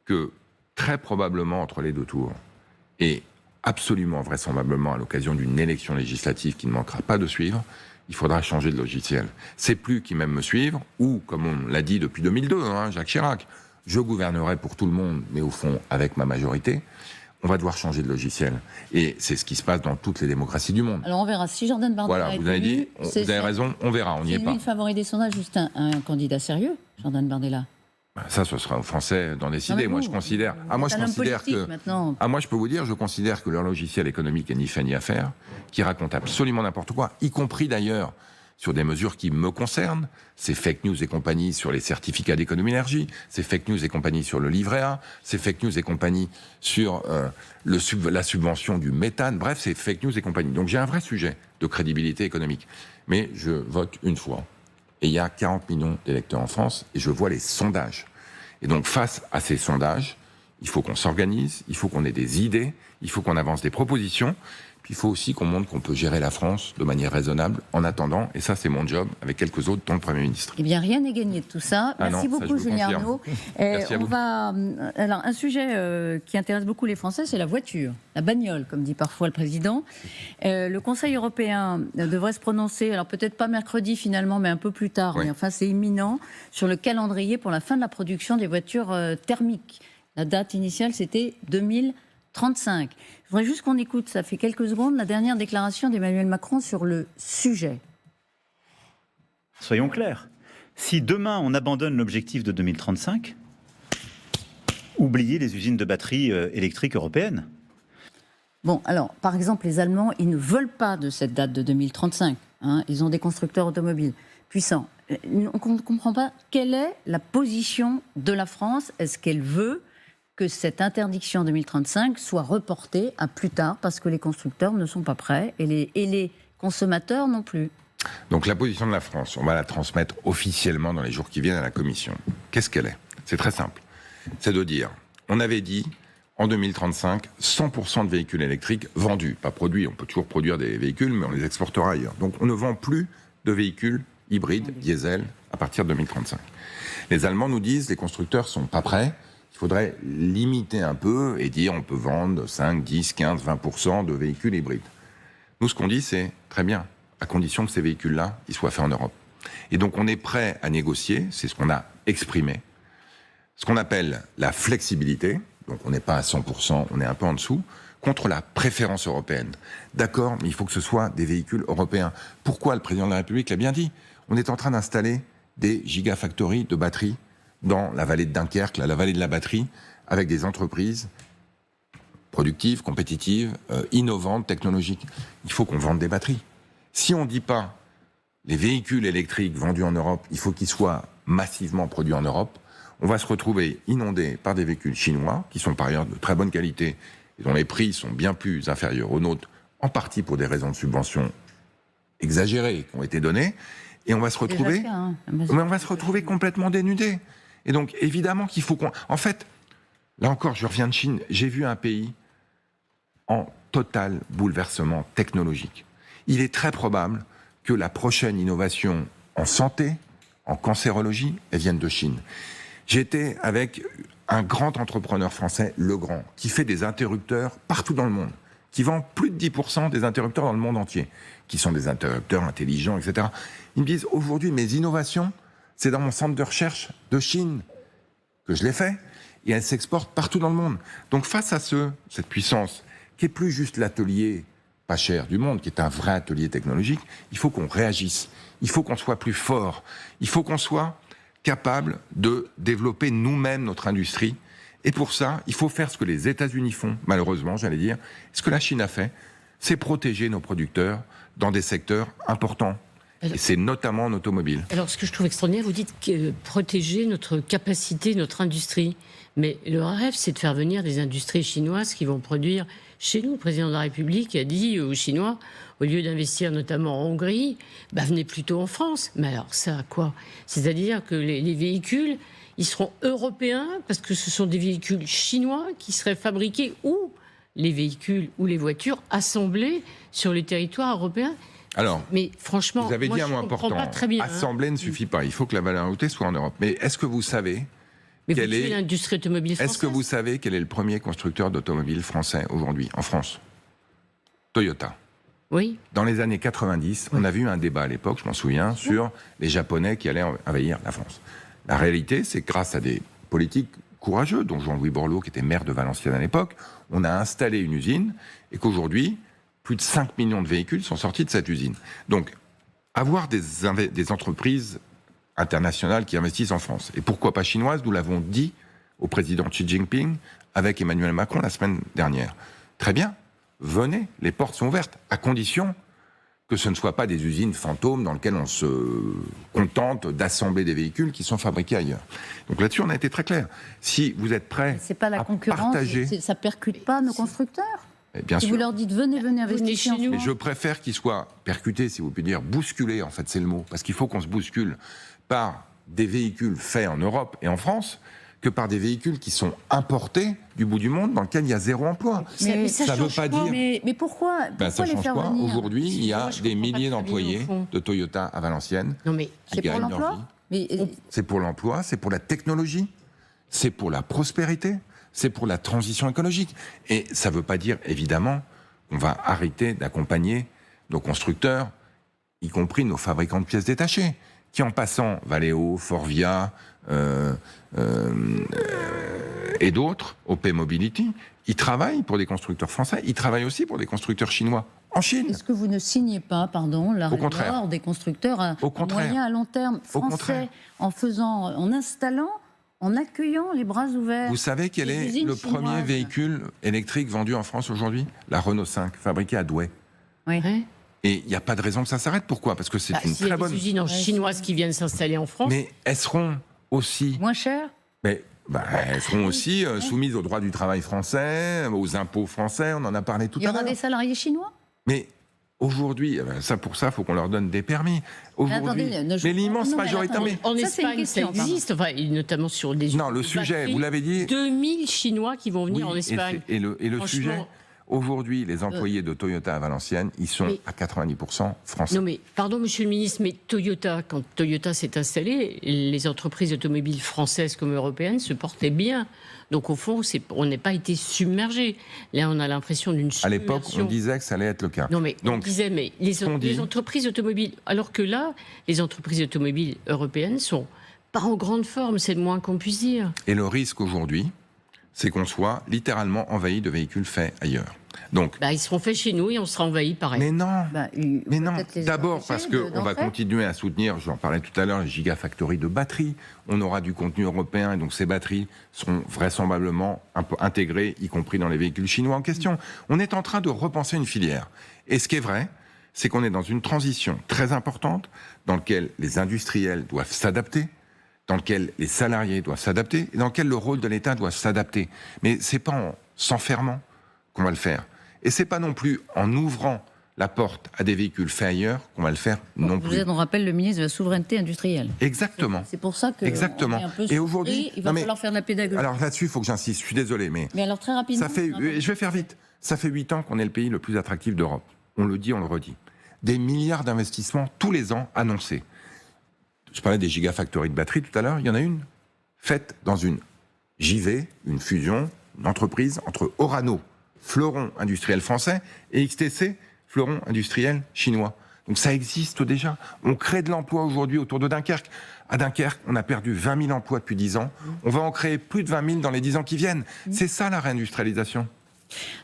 que très probablement entre les deux tours, et absolument vraisemblablement à l'occasion d'une élection législative qui ne manquera pas de suivre, il faudra changer de logiciel. C'est plus qui même me suivre, ou, comme on l'a dit depuis 2002, Jacques Chirac, je gouvernerai pour tout le monde, mais au fond avec ma majorité. On va devoir changer de logiciel. Et c'est ce qui se passe dans toutes les démocraties du monde. Alors on verra. Si Jordan Bardella voilà, vous avez dit, vous avez raison, on verra, on n'y est pas. C'est lui le favori des sondages, juste un candidat sérieux, Jordan Bardella. Ça, ce sera aux Français d'en décider. Moi, je considère. Moi, je considère que. Maintenant. Moi, je peux vous dire, je considère que leur logiciel économique est ni fait ni à faire, qui raconte absolument n'importe quoi, y compris d'ailleurs sur des mesures qui me concernent. C'est fake news et compagnie sur les certificats d'économie d'énergie, c'est fake news et compagnie sur le livret A, c'est fake news et compagnie sur la subvention du méthane. Bref, c'est fake news et compagnie. Donc, j'ai un vrai sujet de crédibilité économique. Mais je vote une fois. Et il y a 40 millions d'électeurs en France, et je vois les sondages. Et donc, face à ces sondages, il faut qu'on s'organise, il faut qu'on ait des idées, il faut qu'on avance des propositions, puis il faut aussi qu'on montre qu'on peut gérer la France de manière raisonnable en attendant, et ça, c'est mon job, avec quelques autres, dont le Premier ministre. Eh bien, rien n'est gagné de tout ça. Merci beaucoup, Julien Arnaud. Alors, un sujet qui intéresse beaucoup les Français, c'est la voiture, la bagnole, comme dit parfois le président. Le Conseil européen devrait se prononcer, alors peut-être pas mercredi finalement, mais un peu plus tard, mais enfin c'est imminent, sur le calendrier pour la fin de la production des voitures thermiques. La date initiale, c'était 2035. Je voudrais juste qu'on écoute, ça fait quelques secondes, la dernière déclaration d'Emmanuel Macron sur le sujet. Soyons clairs, si demain on abandonne l'objectif de 2035, oubliez les usines de batteries électriques européennes. Bon, alors, par exemple, les Allemands, ils ne veulent pas de cette date de 2035. Ils ont des constructeurs automobiles puissants. On ne comprend pas quelle est la position de la France. Est-ce qu'elle veut que cette interdiction 2035 soit reportée à plus tard parce que les constructeurs ne sont pas prêts et les consommateurs non plus? Donc la position de la France, on va la transmettre officiellement dans les jours qui viennent à la Commission. Qu'est-ce qu'elle est? C'est très simple. C'est de dire, on avait dit en 2035, 100% de véhicules électriques vendus, pas produits. On peut toujours produire des véhicules, mais on les exportera ailleurs. Donc on ne vend plus de véhicules hybrides, diesel, à partir de 2035. Les Allemands nous disent, les constructeurs sont pas prêts. Il faudrait limiter un peu et dire on peut vendre 5, 10, 15, 20% de véhicules hybrides. Nous, ce qu'on dit, c'est très bien, à condition que ces véhicules-là, ils soient faits en Europe. Et donc, on est prêt à négocier, c'est ce qu'on a exprimé, ce qu'on appelle la flexibilité, donc on n'est pas à 100%, on est un peu en dessous, contre la préférence européenne. D'accord, mais il faut que ce soit des véhicules européens. Pourquoi le président de la République l'a bien dit? On est en train d'installer des gigafactories de batteries dans la vallée de Dunkerque, la vallée de la batterie, avec des entreprises productives, compétitives, innovantes, technologiques. Il faut qu'on vende des batteries. Si on ne dit pas les véhicules électriques vendus en Europe, il faut qu'ils soient massivement produits en Europe, on va se retrouver inondé par des véhicules chinois, qui sont par ailleurs de très bonne qualité, et dont les prix sont bien plus inférieurs aux nôtres, en partie pour des raisons de subvention exagérées qui ont été données, et on va se retrouver, on va se retrouver complètement dénudé. Et donc, évidemment qu'il faut qu'on... En fait, là encore, je reviens de Chine, j'ai vu un pays en total bouleversement technologique. Il est très probable que la prochaine innovation en santé, en cancérologie, elle vienne de Chine. J'étais avec un grand entrepreneur français, Legrand, qui fait des interrupteurs partout dans le monde, qui vend plus de 10% des interrupteurs dans le monde entier, qui sont des interrupteurs intelligents, etc. Ils me disent, aujourd'hui, mes innovations, c'est dans mon centre de recherche de Chine que je l'ai fait, et elles s'exportent partout dans le monde. Donc face à cette puissance, qui est plus juste l'atelier pas cher du monde, qui est un vrai atelier technologique, il faut qu'on réagisse, il faut qu'on soit plus fort, il faut qu'on soit capable de développer nous-mêmes notre industrie. Et pour ça, il faut faire ce que les États-Unis font, malheureusement, j'allais dire. Ce que la Chine a fait, c'est protéger nos producteurs dans des secteurs importants. Et c'est notamment en automobile. Alors, ce que je trouve extraordinaire, vous dites que protéger notre capacité, notre industrie. Mais le rêve, c'est de faire venir des industries chinoises qui vont produire chez nous. Le président de la République a dit aux Chinois, au lieu d'investir notamment en Hongrie, venez plutôt en France. Mais alors ça, quoi ? C'est-à-dire que les véhicules, ils seront européens parce que ce sont des véhicules chinois qui seraient fabriqués ou les véhicules ou les voitures assemblées sur les territoires européens. Alors, mais franchement, vous avez dit un mot important. Pas très bien, assembler ne suffit pas. Il faut que la valeur ajoutée soit en Europe. Mais est-ce que vous savez l'industrie automobile française ? Est-ce que vous savez quel est le premier constructeur d'automobiles français aujourd'hui en France ? Toyota. Oui. Dans les années 90, on avait eu un débat à l'époque, je m'en souviens, sur les Japonais qui allaient envahir la France. La réalité, c'est que grâce à des politiques courageux, dont Jean-Louis Borloo, qui était maire de Valenciennes à l'époque, on a installé une usine et qu'aujourd'hui, plus de 5 millions de véhicules sont sortis de cette usine. Donc, avoir des entreprises internationales qui investissent en France, et pourquoi pas chinoises, nous l'avons dit au président Xi Jinping avec Emmanuel Macron la semaine dernière. Très bien, venez, les portes sont ouvertes, à condition que ce ne soient pas des usines fantômes dans lesquelles on se contente d'assembler des véhicules qui sont fabriqués ailleurs. Donc là-dessus, on a été très clair. Si vous êtes prêts à partager... Ça ne percute pas nos constructeurs. Bien sûr. Vous leur dites, venez investir chez nous. Mais je préfère qu'ils soient percutés, si vous pouvez dire, bousculés, en fait, c'est le mot. Parce qu'il faut qu'on se bouscule par des véhicules faits en Europe et en France, que par des véhicules qui sont importés du bout du monde, dans lesquels il y a zéro emploi. Mais ça ne veut pas dire... Mais pourquoi ça les change faire quoi ? venir ? Aujourd'hui, il y a des milliers d'employés de Toyota à Valenciennes qui gagnent leur vie. C'est pour l'emploi, c'est pour la technologie, c'est pour la prospérité, c'est pour la transition écologique. Et ça ne veut pas dire, évidemment, qu'on va arrêter d'accompagner nos constructeurs, y compris nos fabricants de pièces détachées, qui en passant, Valeo, Forvia et d'autres, OP Mobility, ils travaillent pour des constructeurs français, ils travaillent aussi pour des constructeurs chinois en Chine. Est-ce que vous ne signez pas, l'arrêt de mort des constructeurs à moyen, à long terme français, en installant, en accueillant les bras ouverts? Vous savez quel est le premier véhicule électrique vendu en France aujourd'hui ? La Renault 5, fabriquée à Douai. Oui. Et il n'y a pas de raison que ça s'arrête. Pourquoi ? Parce que c'est une très bonne... Il y a des usines chinoises qui viennent s'installer en France. Mais elles seront aussi... Moins chères ? Mais elles seront aussi soumises au droit du travail français, aux impôts français, on en a parlé tout à l'heure. Il y aura des salariés chinois ? Mais aujourd'hui, pour ça, il faut qu'on leur donne des permis. Aujourd'hui, mais l'immense majorité... En Espagne, ça existe, notamment sur des... Non, le sujet, vous l'avez dit... 2000 Chinois qui vont venir en Espagne. Et le sujet... Aujourd'hui, les employés de Toyota à Valenciennes, ils sont à 90% français. Non mais, pardon Monsieur le Ministre, mais Toyota, quand Toyota s'est installé, les entreprises automobiles françaises comme européennes se portaient bien. Donc au fond, on n'a pas été submergés. Là, on a l'impression d'une submersion. À l'époque, on disait que ça allait être le cas. Non mais, on disait, mais les entreprises automobiles... Alors que là, les entreprises automobiles européennes sont pas en grande forme, c'est le moins qu'on puisse dire. Et le risque aujourd'hui, c'est qu'on soit littéralement envahi de véhicules faits ailleurs. Donc, ils seront faits chez nous et on sera envahis pareil. Mais non, D'abord parce qu'on va continuer à soutenir, j'en parlais tout à l'heure, les gigafactories de batteries. On aura du contenu européen et donc ces batteries seront vraisemblablement un peu intégrées, y compris dans les véhicules chinois en question. On est en train de repenser une filière. Et ce qui est vrai, c'est qu'on est dans une transition très importante dans laquelle les industriels doivent s'adapter, dans lequel les salariés doivent s'adapter et dans lequel le rôle de l'État doit s'adapter. Mais c'est pas en s'enfermant qu'on va le faire. Et c'est pas non plus en ouvrant la porte à des véhicules faits ailleurs qu'on va le faire non plus. Vous êtes, on rappelle, le ministre de la Souveraineté industrielle. Exactement. C'est pour ça que exactement. On est un peu et aujourd'hui, il va falloir faire de la pédagogie. Alors là-dessus, il faut que j'insiste. Je suis désolé, mais alors très rapidement. Je vais faire vite. Ça fait 8 ans qu'on est le pays le plus attractif d'Europe. On le dit, on le redit. Des milliards d'investissements tous les ans annoncés. Je parlais des gigafactories de batteries tout à l'heure. Il y en a une faite dans une JV, une fusion, une entreprise entre Orano, fleuron industriel français, et XTC, fleuron industriel chinois. Donc ça existe déjà. On crée de l'emploi aujourd'hui autour de Dunkerque. À Dunkerque, on a perdu 20 000 emplois depuis 10 ans. On va en créer plus de 20 000 dans les 10 ans qui viennent. C'est ça la réindustrialisation.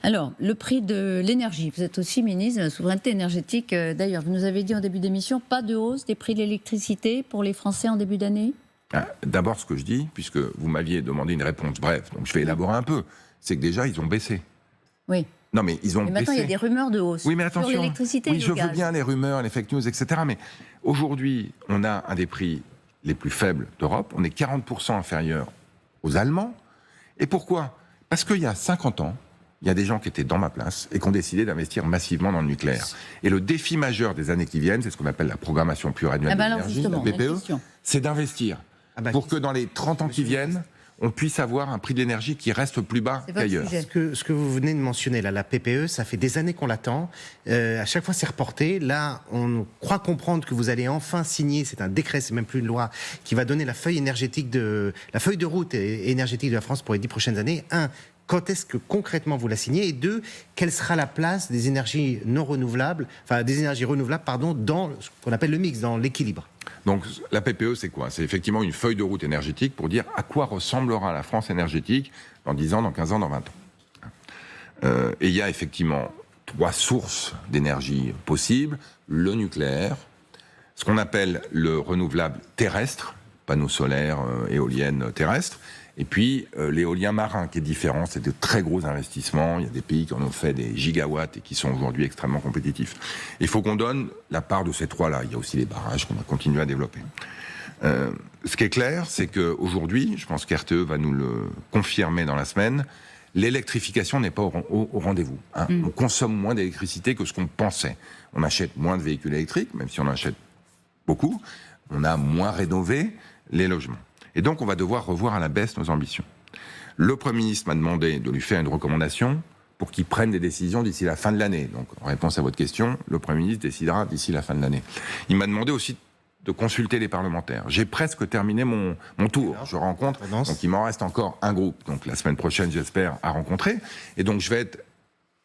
Alors, le prix de l'énergie. Vous êtes aussi ministre de la Souveraineté énergétique. D'ailleurs, vous nous avez dit en début d'émission, pas de hausse des prix de l'électricité pour les Français en début d'année ? D'abord, ce que je dis, puisque vous m'aviez demandé une réponse brève, donc je vais élaborer un peu, c'est que déjà, ils ont baissé. Oui. Non, mais ils ont Et maintenant, il y a des rumeurs de hausse. Oui, mais attention. Sur l'électricité oui, et le je gaz. veux bien les rumeurs, les fake news, etc. Mais aujourd'hui, on a un des prix les plus faibles d'Europe. On est 40% inférieur aux Allemands. Et pourquoi ? Parce qu'il y a 50 ans, il y a des gens qui étaient dans ma place et qui ont décidé d'investir massivement dans le nucléaire. Et le défi majeur des années qui viennent, c'est ce qu'on appelle la programmation pluriannuelle de l'énergie, la PPE, c'est d'investir pour que dans les 30 ans qui viennent, on puisse avoir un prix de l'énergie qui reste plus bas qu'ailleurs. Ce que vous venez de mentionner, là, la PPE, ça fait des années qu'on l'attend. À chaque fois, c'est reporté. Là, on croit comprendre que vous allez enfin signer, c'est un décret, c'est même plus une loi, qui va donner la feuille de route énergétique de la France pour les 10 prochaines années. Quand est-ce que concrètement vous la signez ? Et 2, quelle sera la place des énergies renouvelables, dans ce qu'on appelle le mix, dans l'équilibre ? Donc la PPE, c'est quoi ? C'est effectivement une feuille de route énergétique pour dire à quoi ressemblera la France énergétique dans 10 ans, dans 15 ans, dans 20 ans. Et il y a effectivement 3 sources d'énergie possibles. Le nucléaire, ce qu'on appelle le renouvelable terrestre, panneaux solaires, éoliennes terrestres, et puis l'éolien marin qui est différent, c'est de très gros investissements, il y a des pays qui en ont fait des gigawatts et qui sont aujourd'hui extrêmement compétitifs. Il faut qu'on donne la part de ces 3-là, il y a aussi les barrages qu'on va continuer à développer. Ce qui est clair, c'est qu'aujourd'hui, je pense qu'RTE va nous le confirmer dans la semaine, l'électrification n'est pas au rendez-vous. On consomme moins d'électricité que ce qu'on pensait. On achète moins de véhicules électriques, même si on en achète beaucoup, on a moins rénové les logements. Et donc, on va devoir revoir à la baisse nos ambitions. Le Premier ministre m'a demandé de lui faire une recommandation pour qu'il prenne des décisions d'ici la fin de l'année. Donc, en réponse à votre question, le Premier ministre décidera d'ici la fin de l'année. Il m'a demandé aussi de consulter les parlementaires. J'ai presque terminé mon tour. Je rencontre, donc il m'en reste encore un groupe. Donc, la semaine prochaine, j'espère, à rencontrer. Et donc, je vais être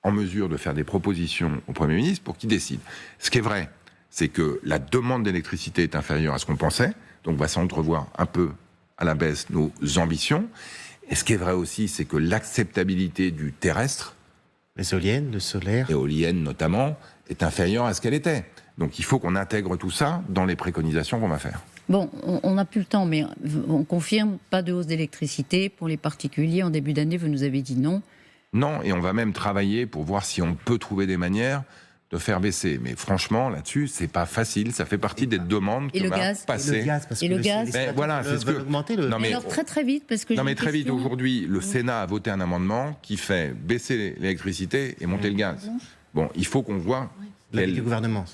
en mesure de faire des propositions au Premier ministre pour qu'il décide. Ce qui est vrai, c'est que la demande d'électricité est inférieure à ce qu'on pensait. Donc, on va sans doute revoir un peu à la baisse nos ambitions. Et ce qui est vrai aussi, c'est que l'acceptabilité du terrestre, les éoliennes, le solaire, éoliennes notamment, est inférieure à ce qu'elle était. Donc il faut qu'on intègre tout ça dans les préconisations qu'on va faire. Bon, on n'a plus le temps, mais on confirme, pas de hausse d'électricité pour les particuliers. En début d'année, vous nous avez dit non. Non, et on va même travailler pour voir si on peut trouver des manières de faire baisser. Mais franchement, là-dessus, c'est pas facile. Ça fait partie des demandes que va passer. Et le gaz, mais voilà, c'est ce que... augmenter Non, mais alors très vite, parce que... Non, mais très vite, aujourd'hui, le Sénat a voté un amendement qui fait baisser l'électricité et monter le gaz. Bon, il faut qu'on voit... Du gouvernement,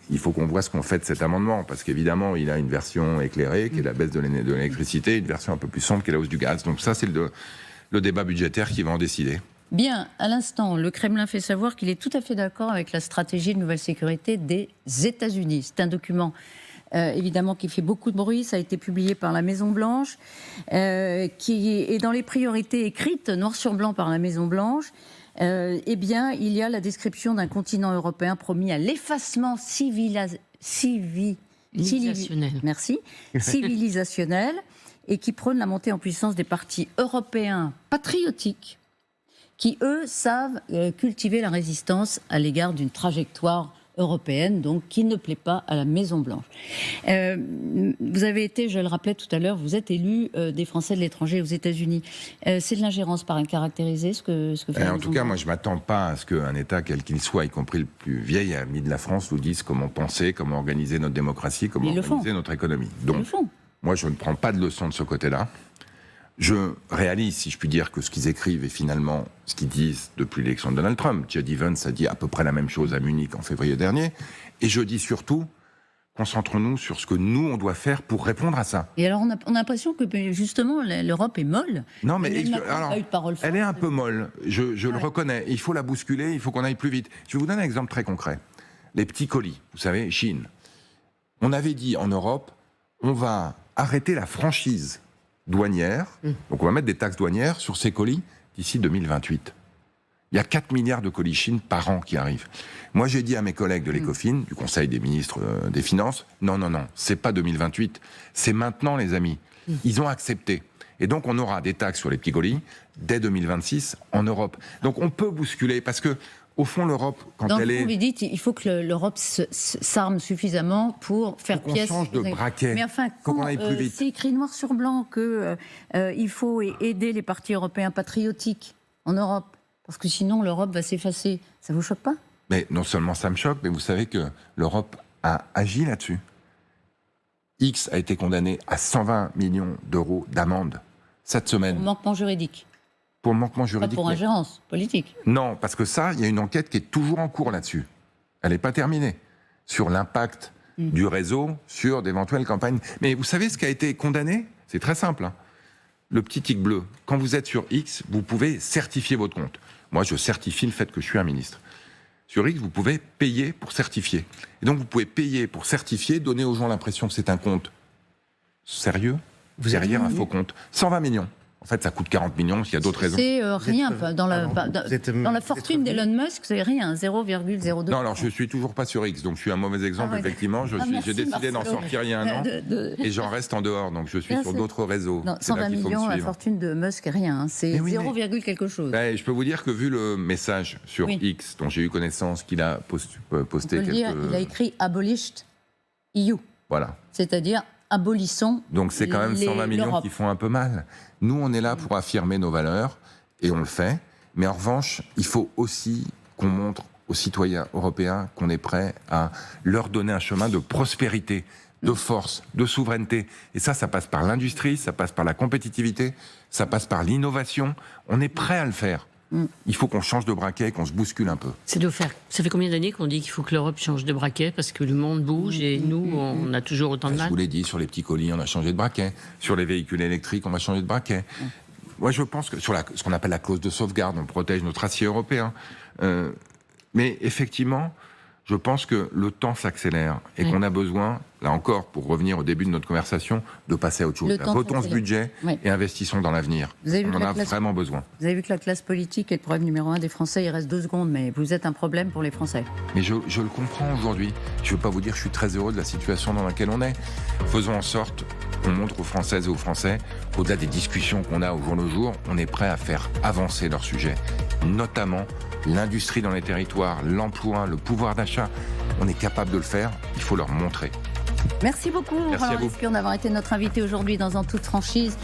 il faut qu'on voit ce qu'on fait de cet amendement, parce qu'évidemment, il a une version éclairée, qui est la baisse de l'électricité, une version un peu plus sombre, qui est la hausse du gaz. Donc ça, c'est le débat budgétaire qui va en décider. Bien, à l'instant, le Kremlin fait savoir qu'il est tout à fait d'accord avec la stratégie de nouvelle sécurité des États-Unis. C'est un document, évidemment, qui fait beaucoup de bruit. Ça a été publié par la Maison-Blanche, qui est dans les priorités écrites, noir sur blanc, par la Maison-Blanche. Eh bien, il y a la description d'un continent européen promis à l'effacement civilisationnel, et qui prône la montée en puissance des partis européens patriotiques, qui, eux, savent cultiver la résistance à l'égard d'une trajectoire européenne, donc qui ne plaît pas à la Maison-Blanche. Vous avez été, je le rappelais tout à l'heure, vous êtes élu des Français de l'étranger aux États-Unis. C'est de l'ingérence par incaractérisée, ce que fait la En tout cas, moi, je ne m'attends pas à ce qu'un État, quel qu'il soit, y compris le plus vieil ami de la France, nous dise comment penser, comment organiser notre démocratie, comment organiser notre économie. Donc, moi, je ne prends pas de leçons de ce côté-là. Je réalise, si je puis dire, que ce qu'ils écrivent est finalement ce qu'ils disent depuis l'élection de Donald Trump. J.D. Vance a dit à peu près la même chose à Munich en février dernier. Et je dis surtout, concentrons-nous sur ce que nous, on doit faire pour répondre à ça. Et alors, on a l'impression que, justement, l'Europe est molle. Non, mais elle est un peu molle. Je le reconnais. Il faut la bousculer, il faut qu'on aille plus vite. Je vais vous donner un exemple très concret. Les petits colis, vous savez, Chine. On avait dit en Europe, on va arrêter la franchise douanière, donc on va mettre des taxes douanières sur ces colis d'ici 2028. Il y a 4 milliards de colis Chine par an qui arrivent. Moi, j'ai dit à mes collègues de l'ECOFIN, du Conseil des ministres des Finances, non, c'est pas 2028, c'est maintenant, les amis. Ils ont accepté. Et donc, on aura des taxes sur les petits colis dès 2026 en Europe. Donc, on peut bousculer, parce que au fond, l'Europe, quand elle est... Vous lui dites il faut que l'Europe s'arme suffisamment pour faire pièce... Qu'on change de braquet. Mais enfin, qu'on aille plus vite. C'est écrit noir sur blanc qu'il faut aider les partis européens patriotiques en Europe, Parce que sinon, l'Europe va s'effacer. Ça vous choque pas? Mais non seulement ça me choque, mais vous savez que l'Europe a agi là-dessus. X a été condamné à 120 millions d'euros d'amende cette semaine. Pour manquement juridique. Pour manquement juridique. Pas pour ingérence politique. Non, parce que ça, il y a une enquête qui est toujours en cours là-dessus. Elle n'est pas terminée. Sur l'impact du réseau, sur d'éventuelles campagnes. Mais vous savez ce qui a été condamné? C'est très simple. Hein. Le petit tic bleu. Quand vous êtes sur X, vous pouvez certifier votre compte. Moi, je certifie le fait que je suis un ministre. Sur X, vous pouvez payer pour certifier. Et donc, vous pouvez payer pour certifier, donner aux gens l'impression que c'est un compte sérieux, derrière un faux compte. 120 millions. En fait, ça coûte 40 millions, il y a d'autres raisons. C'est rien. Dans la fortune d'Elon Musk, c'est rien, 0,02. Non, alors je suis toujours pas sur X, donc je suis un mauvais exemple, effectivement. J'ai décidé d'en sortir il y a un an, et j'en reste en dehors, donc je suis sur d'autres réseaux. Non, 120 millions, la fortune de Musk, rien. Hein. C'est 0, quelque chose. Je peux vous dire que vu le message sur X, dont j'ai eu connaissance qu'il a posté il a écrit « Abolished EU ». Voilà. C'est-à-dire abolissons. Donc c'est quand même 120 millions qui font un peu mal. Nous, on est là pour affirmer nos valeurs, et on le fait. Mais en revanche, il faut aussi qu'on montre aux citoyens européens qu'on est prêt à leur donner un chemin de prospérité, de force, de souveraineté. Et ça passe par l'industrie, ça passe par la compétitivité, ça passe par l'innovation. On est prêt à le faire. Il faut qu'on change de braquet, qu'on se bouscule un peu. Ça fait combien d'années qu'on dit qu'il faut que l'Europe change de braquet parce que le monde bouge et nous, on a toujours autant de mal? Je vous l'ai dit, sur les petits colis, on a changé de braquet. Sur les véhicules électriques, on va changer de braquet. Moi, je pense que sur ce qu'on appelle la clause de sauvegarde, on protège notre acier européen. Mais effectivement, je pense que le temps s'accélère et qu'on a besoin, là encore, pour revenir au début de notre conversation, de passer à autre chose. Votons ce budget et investissons dans l'avenir. On en a vraiment besoin. Vous avez vu que la classe politique est le problème numéro 1 des Français. Il reste 2 secondes, mais vous êtes un problème pour les Français. Mais je le comprends aujourd'hui. Je ne veux pas vous dire que je suis très heureux de la situation dans laquelle on est. Faisons en sorte qu'on montre aux Françaises et aux Français, au-delà des discussions qu'on a au jour le jour, on est prêt à faire avancer leur sujet, notamment l'industrie dans les territoires, l'emploi, le pouvoir d'achat. On est capable de le faire, il faut leur montrer. Merci beaucoup, Roland Lescure, d'avoir été notre invité aujourd'hui dans En toute franchise.